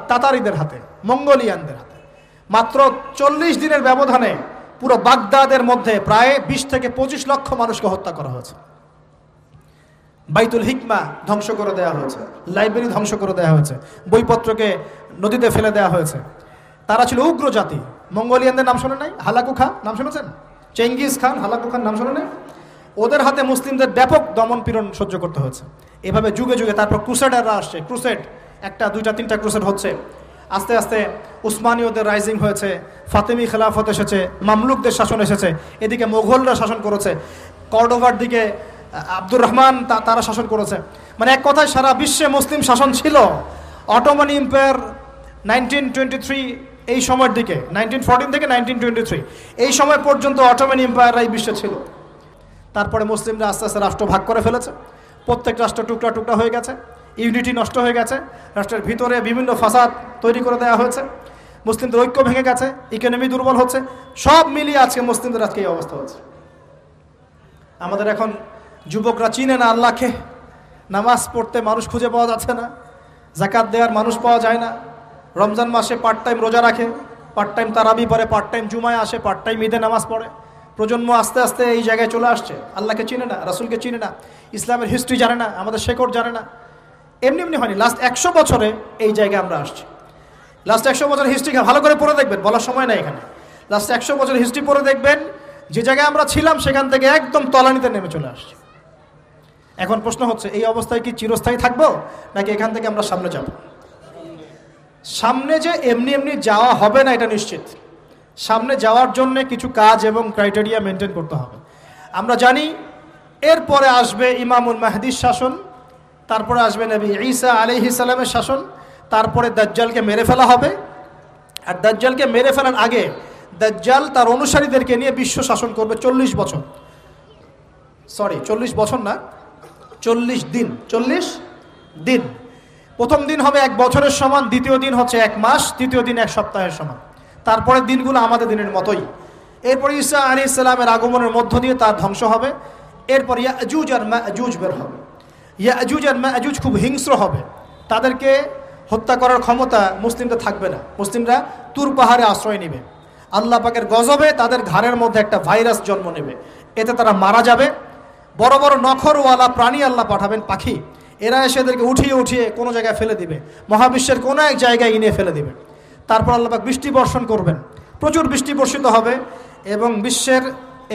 তাতারিদের হাতে, মঙ্গোলিয়ানদের হাতে। মাত্র 40 দিনের ব্যবধানে পুরো বাগদাদের মধ্যে প্রায় 20 থেকে 25 লক্ষ মানুষকে হত্যা করা হয়েছে। বাইতুল হিকমা ধ্বংস করে দেওয়া হয়েছে, লাইব্রেরি ধ্বংস করে দেওয়া হয়েছে, বইপত্রকে নদীতে ফেলে দেওয়া হয়েছে। তারা ছিল উগ্র জাতি। মঙ্গোলিয়ানদের নাম শোনে নাই? হালাকু খাঁ নাম শুনেছেন? চেঙ্গিস খান, হালাকু খান নাম শোনে নাই? ওদের হাতে মুসলিমদের ব্যাপক দমন পীড়ন সহ্য করতে হয়েছে। এভাবে যুগে যুগে তারপর ক্রুসেডাররা আসছে। ক্রুসেড 1টা 2টা 3টা ক্রুসেড হচ্ছে। আস্তে আস্তে উসমানীয়দের রাইজিং হয়েছে, ফাতেমি খেলাফত এসেছে, মামলুকদের শাসন এসেছে। এদিকে মোগলরা শাসন করেছে, কর্ডোভার দিকে আব্দুর রহমান তারা শাসন করেছে। মানে এক কথায় সারা বিশ্বে মুসলিম শাসন ছিল। অটোমান এম্পায়ার 1923 এই সময়ের দিকে, 1914 থেকে 1923 এই সময় পর্যন্ত অটোমান এম্পায়াররাই বিশ্বে ছিল। তারপরে মুসলিমরা আস্তে আস্তে রাষ্ট্র ভাগ করে ফেলেছে। প্রত্যেক রাষ্ট্র টুকরা টুকরা হয়ে গেছে, ইউনিটি নষ্ট হয়ে গেছে, রাষ্ট্রের ভিতরে বিভিন্ন ফাসাদ তৈরি করে দেওয়া হয়েছে, মুসলিমদের ঐক্য ভেঙে গেছে, ইকোনমি দুর্বল হচ্ছে। সব মিলিয়ে আজকে মুসলিমদের আজকে এই অবস্থা হচ্ছে। আমাদের এখন যুবকরা চিনে না আল্লাহকে, নামাজ পড়তে মানুষ খুঁজে পাওয়া যাচ্ছে না, যাকাত দেওয়ার মানুষ পাওয়া যায় না। রমজান মাসে পার্ট টাইম রোজা রাখে, পার্ট টাইম তারাবি পড়ে, পার্ট টাইম জুমায় আসে, পার্ট টাইম ঈদে নামাজ পড়ে। প্রজন্ম আস্তে আস্তে এই জায়গায় চলে আসছে। আল্লাহকে চিনে না, রাসূলকে চিনে না, ইসলামের হিস্ট্রি জানে না, আমাদের শেকড় জানে না। এমনি এমনি হয়নি, লাস্ট 100 বছরে এই জায়গায় আমরা আসছি। লাস্ট 100 বছরের হিস্ট্রি ভালো করে পড়ে দেখবেন, বলার সময় নাই এখানে। লাস্ট 100 বছরের হিস্ট্রি পড়ে দেখবেন যে জায়গায় আমরা ছিলাম সেখান থেকে একদম তলানিতে নেমে চলে আসছি। এখন প্রশ্ন হচ্ছে, এই অবস্থায় কি চিরস্থায়ী থাকবো, নাকি এখান থেকে আমরা সামনে যাব? সামনে যে এমনি এমনি যাওয়া হবে না এটা নিশ্চিত। সামনে যাওয়ার জন্য কিছু কাজ এবং ক্রাইটেরিয়া মেনটেন করতে হবে। আমরা জানি এরপরে আসবে ইমামুল মাহদির শাসন, তারপরে আসবে নবী ঈসা আলাইহিস সালামের শাসন, তারপরে দাজ্জালকে মেরে ফেলা হবে। আর দাজ্জালকে মেরে ফেলার আগে দাজ্জাল তার অনুসারীদেরকে নিয়ে বিশ্ব শাসন করবে 40 বছর। 40 বছর না, 40 দিন। 40 দিন। প্রথম দিন হবে 1 বছরের সমান, দ্বিতীয় দিন হচ্ছে 1 মাস, তৃতীয় দিন 1 সপ্তাহের সমান। তারপরে দিনগুলো আমাদের দিনের মতোই। এরপর ঈসা আলাইহিস সালামের আগমনের মধ্য দিয়ে তার ধ্বংস হবে। এরপর ইয়াজুজ আর মাজুজ বের হবে। ইয়াজুজ আর মাজুজ খুব হিংস্র হবে, তাদেরকে হত্যা করার ক্ষমতা মুসলিমদের থাকবে না। মুসলিমরা তুর পাহাড়ে আশ্রয় নেবে। আল্লাহ পাকের গজবে তাদের ঘাড়ের মধ্যে একটা ভাইরাস জন্ম নেবে, এতে তারা মারা যাবে। বড় বড় নখরওয়ালা প্রাণী আল্লাহ পাঠাবেন, পাখি, এরা এসে এদেরকে উঠিয়ে উঠিয়ে কোনো জায়গায় ফেলে দিবে, মহাবিশ্বের কোনো এক জায়গায় এনে ফেলে দিবে। তারপর আল্লাহ পাক বৃষ্টি বর্ষণ করবেন, প্রচুর বৃষ্টি বর্ষিত হবে এবং বিশ্বের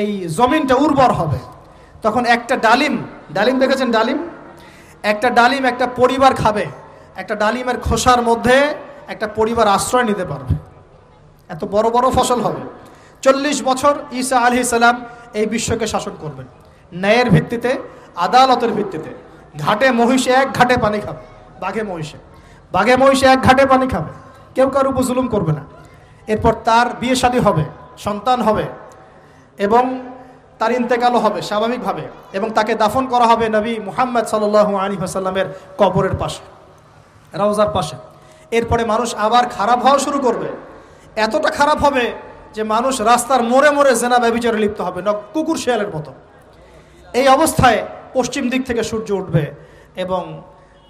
এই জমিনটা উর্বর হবে। তখন একটা ডালিম দেখেছেন? ডালিম, একটা ডালিম একটা পরিবার খাবে। একটা ডালিমের খোসার মধ্যে একটা পরিবার আশ্রয় নিতে পারবে। এত বড় বড় ফসল হবে। 40 বছর ঈসা আলাইহিস সালাম এই বিশ্বকে শাসন করবেন ন্যায়ের ভিত্তিতে, আদালতের ভিত্তিতে। ঘাটে মহিষে 1 ঘাটে পানি খাবে, বাঘে মহিষে 1 ঘাটে পানি খাবে, কেউ কারোর উপর জুলুম করবে না। এরপর তার বিয়ে শাদী হবে, সন্তান হবে এবং তার ইন্তেকালও হবে স্বাভাবিকভাবে, এবং তাকে দাফন করা হবে নবী মুহাম্মদ সাল্লাল্লাহু আলাইহি ওয়াসাল্লামের কবরের পাশে। রওজার পাশে। এরপরে মানুষ আবার খারাপ হওয়া শুরু করবে, এতটা খারাপ হবে যে মানুষ রাস্তার মোড়ে মোড়ে জেনা ব্যভিচারে লিপ্ত হবে, কুকুর শিয়ালের মতো। এই অবস্থায় পশ্চিম দিক থেকে সূর্য উঠবে এবং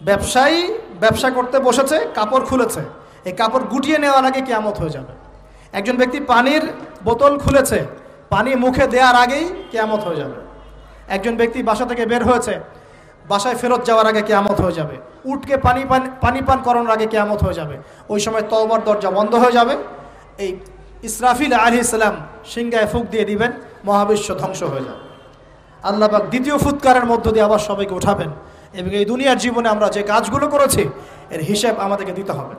ব্যবসায়ী ব্যবসা করতে বসেছে, কাপড় খুলেছে, এই কাপড় গুটিয়ে নেওয়ার আগে কিয়ামত হয়ে যাবে। একজন ব্যক্তি পানির বোতল খুলেছে, পানি মুখে দেওয়ার আগেই কিয়ামত হয়ে যাবে। একজন ব্যক্তি বাসা থেকে বের হয়েছে, বাসায় ফেরত যাওয়ার আগে কিয়ামত হয়ে যাবে। উটকে পানি পান করানোর আগে কিয়ামত হয়ে যাবে। ওই সময় তওবার দরজা বন্ধ হয়ে যাবে। এই ইসরাফিল আলাইহিস সালাম সিংহায় ফুঁক দিয়ে দিবেন, মহাবিশ্ব ধ্বংস হয়ে যাবে। আল্লাহ পাক দ্বিতীয় ফুৎকারের মধ্য দিয়ে আবার সবাইকে উঠাবেন এবং এই দুনিয়ার জীবনে আমরা যে কাজগুলো করেছি এর হিসাব আমাদেরকে দিতে হবে।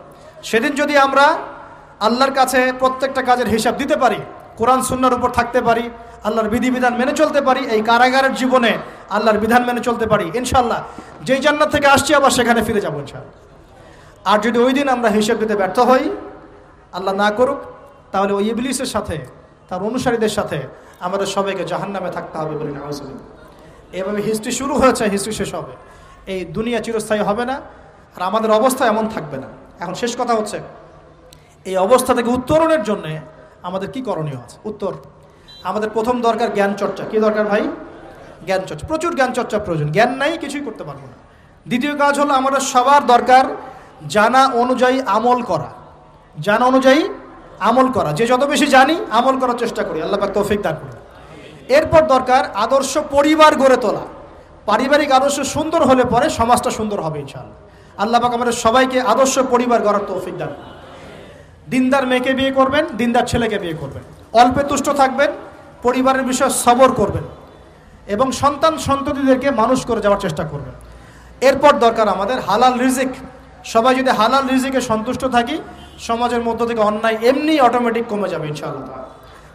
সেদিন যদি আমরা আল্লাহর কাছে প্রত্যেকটা কাজের হিসাব দিতে পারি, কোরআন সুন্নাহর উপর থাকতে পারি, আল্লাহর বিধিবিধান মেনে চলতে পারি, এই কারাগারের জীবনে আল্লাহর বিধান মেনে চলতে পারি, ইনশাআল্লাহ যেই জান্নাত থেকে আসছি আবার সেখানে ফিরে যাবো ইনশাআল্লাহ। আর যদি ওই দিন আমরা হিসাব দিতে ব্যর্থ হই, আল্লাহ না করুক, তাহলে ওই ইবলিসের সাথে, তার অনুসারীদের সাথে আমাদের সবাইকে জাহান্নামে থাকতে হবে বলে নাউজুবিল্লাহ। এভাবে হিস্ট্রি শুরু হয়েছে, হিস্ট্রি শেষ হবে। এই দুনিয়া চিরস্থায়ী হবে না, আর আমাদের অবস্থা এমন থাকবে না। এখন শেষ কথা হচ্ছে, এই অবস্থা থেকে উত্তরণের জন্যে আমাদের কি করণীয় আছে? উত্তর, আমাদের প্রথম দরকার জ্ঞান চর্চা। কি দরকার ভাই? জ্ঞান চর্চা। প্রচুর জ্ঞান চর্চা প্রয়োজন, জ্ঞান নাই কিছুই করতে পারবো না। দ্বিতীয় কাজ হলো আমাদের সবার দরকার জানা অনুযায়ী আমল করা। জানা অনুযায়ী আমল করা, যে যত বেশি জানি আমল করার চেষ্টা করি, আল্লাহ পাক তৌফিক দান করুন। এরপর দরকার আদর্শ পরিবার গড়ে তোলা। পারিবারিক আদর্শ সুন্দর হলে পরে সমাজটা সুন্দর হবে ইনশাআল্লাহ। আল্লাহ পাক আমাদের সবাইকে আদর্শ পরিবার গড়ার তৌফিক দান করুন। দিনদার মেয়েকে বিয়ে করবেন, দিনদার ছেলেকে বিয়ে করবেন, অল্পে তুষ্ট থাকবেন, পরিবারের বিষয়ে সবর করবেন এবং সন্তান সন্ততিদেরকে মানুষ করে যাওয়ার চেষ্টা করবেন। এরপর দরকার আমাদের হালাল রিজিক। সবাই যদি হালাল রিজিকে সন্তুষ্ট থাকি, সমাজের মধ্য থেকে অন্যায় এমনি অটোমেটিক কমে যাবে ইনশাআল্লাহ।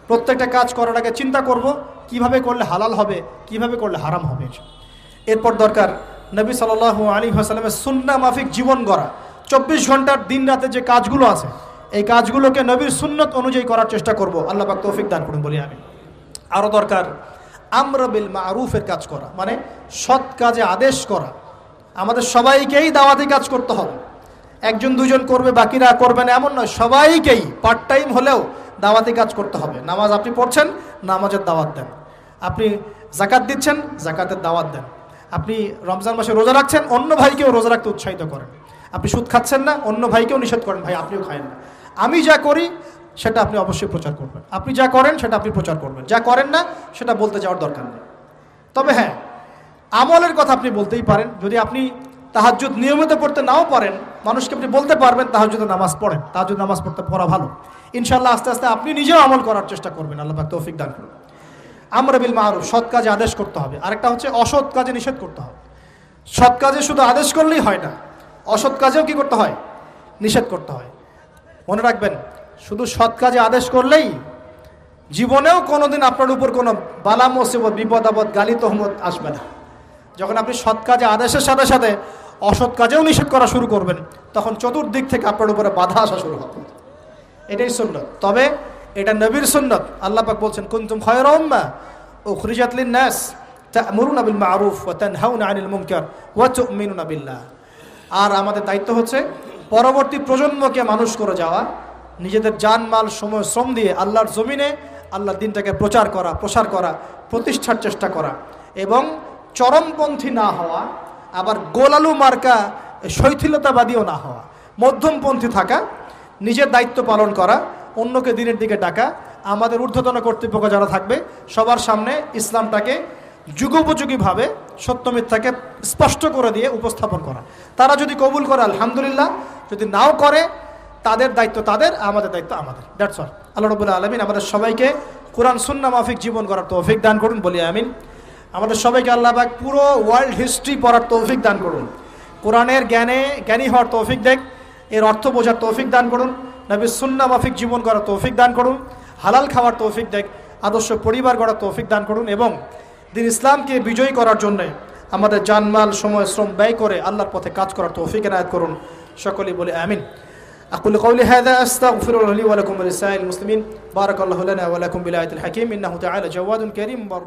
প্রত্যেকটা কাজ করার আগে চিন্তা করব কিভাবে করলে হালাল হবে, কিভাবে করলে হারাম হবে। এরপর দরকার নবী সাল্লাল্লাহু আলাইহি ওয়াসাল্লামের সুন্নাহ মাফিক জীবন গড়া। 24 ঘন্টার দিন রাতে যে কাজগুলো আছে, এই কাজগুলোকে নবীর সুন্নত অনুযায়ী করার চেষ্টা করব। আল্লাহ পাক তৌফিক দান করুন বলি আমি। আরও দরকার আমর বিল মারুফের কাজ করা, মানে সৎ কাজে আদেশ করা। আমাদের সবাইকেই দাওয়াতি কাজ করতে হবে। একজন দুজন করবে, বাকিরা করবে না এমন নয়, সবাইকেই পার্ট টাইম হলেও দাওয়াতি কাজ করতে হবে। নামাজ আপনি পড়ছেন, নামাজের দাওয়াত দেন। আপনি জাকাত দিচ্ছেন, জাকাতের দাওয়াত দেন। আপনি রমজান মাসে রোজা রাখছেন, অন্য ভাইকেও রোজা রাখতে উৎসাহিত করেন। আপনি সুদ খাচ্ছেন না, অন্য ভাইকেও নিষেধ করেন, ভাই আপনিও খায়েন না। আমি যা করি সেটা আপনি অবশ্যই প্রচার করবেন, আপনি যা করেন সেটা আপনি প্রচার করবেন, যা করেন না সেটা বলতে যাওয়ার দরকার নেই। তবে হ্যাঁ, আমলের কথা আপনি বলতেই পারেন। যদি আপনি তাহাজ্জুদ নিয়মিত পড়তে নাও পারেন, মানুষকে আপনি বলতে পারবেন তাহাজ্জুদের নামাজ পড়েন, তাহাজ্জুদ নামাজ পড়া ভালো। ইনশাআল্লাহ আস্তে আস্তে আপনি নিজেও আমল করার চেষ্টা করবেন। আল্লাহ পাক তৌফিক দান করুন। আমর বিল মারুফ, সৎ কাজে আদেশ করতে হবে। আরেকটা হচ্ছে অসৎ কাজে নিষেধ করতে হবে। সৎ কাজে শুধু আদেশ করলেই হয় না, অসৎ কাজেও কি করতে হয়? নিষেধ করতে হয়। মনে রাখবেন, শুধু সৎ কাজে আদেশ করলেই জীবনেও কোনোদিন আপনার উপর কোনো বালা মুসিবত, বিপদ আপদ, গালি তহমত আসবে না। যখন আপনি সৎ কাজে আদেশের সাথে সাথে অসৎ কাজেও নিষেধ করা শুরু করবেন, তখন চতুর্দিক থেকে আপনার উপরে বাধা আসা শুরু হবে। এটাই সুন্নত। তবে এটা নবীর সুন্নত। আল্লাহ পাক বলছেন, কুনতুম খায়রা উম্মাহ উখরিজাত লিন-নাস তা'মুরুনা বিল মা'রুফ ওয়া তানহাউনা আনিল মুনকার ওয়া তু'মিনুনা বিল্লাহ। আর আমাদের দায়িত্ব হচ্ছে পরবর্তী প্রজন্মকে মানুষ করে যাওয়া, নিজেদের জান মাল সময় শ্রম দিয়ে আল্লাহর জমিনে আল্লাহর দিনটাকে প্রচার করা, প্রসার করা, প্রতিষ্ঠার চেষ্টা করা এবং চরমপন্থী না হওয়া, আবার গোলালু মার্কা শৈথিলতাবাদীও না হওয়া, মধ্যমপন্থী থাকা, নিজের দায়িত্ব পালন করা, অন্যকে দিনের দিকে ডাকা। আমাদের ঊর্ধ্বতন কর্তৃপক্ষ যারা থাকবে সবার সামনে ইসলামটাকে যুগোপযোগীভাবে সত্য মিথ্যাকে স্পষ্ট করে দিয়ে উপস্থাপন করা। তারা যদি কবুল করে আলহামদুলিল্লাহ, যদি নাও করে তাদের দায়িত্ব তাদের, আমাদের দায়িত্ব আমাদের। That's all. আল্লাহ রাব্বুল আলামিন আমাদের সবাইকে কোরআন সুন্নাহ মাফিক জীবন গড়ার তৌফিক দান করুন বলি আমিন। আমাদের সবাইকে আল্লাহ পাক পুরো ওয়ার্ল্ড হিস্ট্রি পড়ার তৌফিক দান করুন। কোরআনের জ্ঞানী হওয়ার তৌফিক দেখ, এর অর্থ বোঝার তৌফিক দান করুন। নবীর সুন্নাহ মাফিক জীবন গড়ার তৌফিক দান করুন। হালাল খাওয়ার তৌফিক দেখ, আদর্শ পরিবার গড়ার তৌফিক দান করুন এবং দিন ইসলামকে বিজয়ী করার জন্যে আমাদের জানমাল সময় শ্রম ব্যয় করে আল্লাহর পথে কাজ করার তৌফিক এনায়েত করুন। সকলেই বলে আমিন। أقول قولي هذا أستغفر الله لي ولكم ولسائر المسلمين. بارك الله لنا ولكم بالآية الحكيم إنه تعالى جواد كريم بر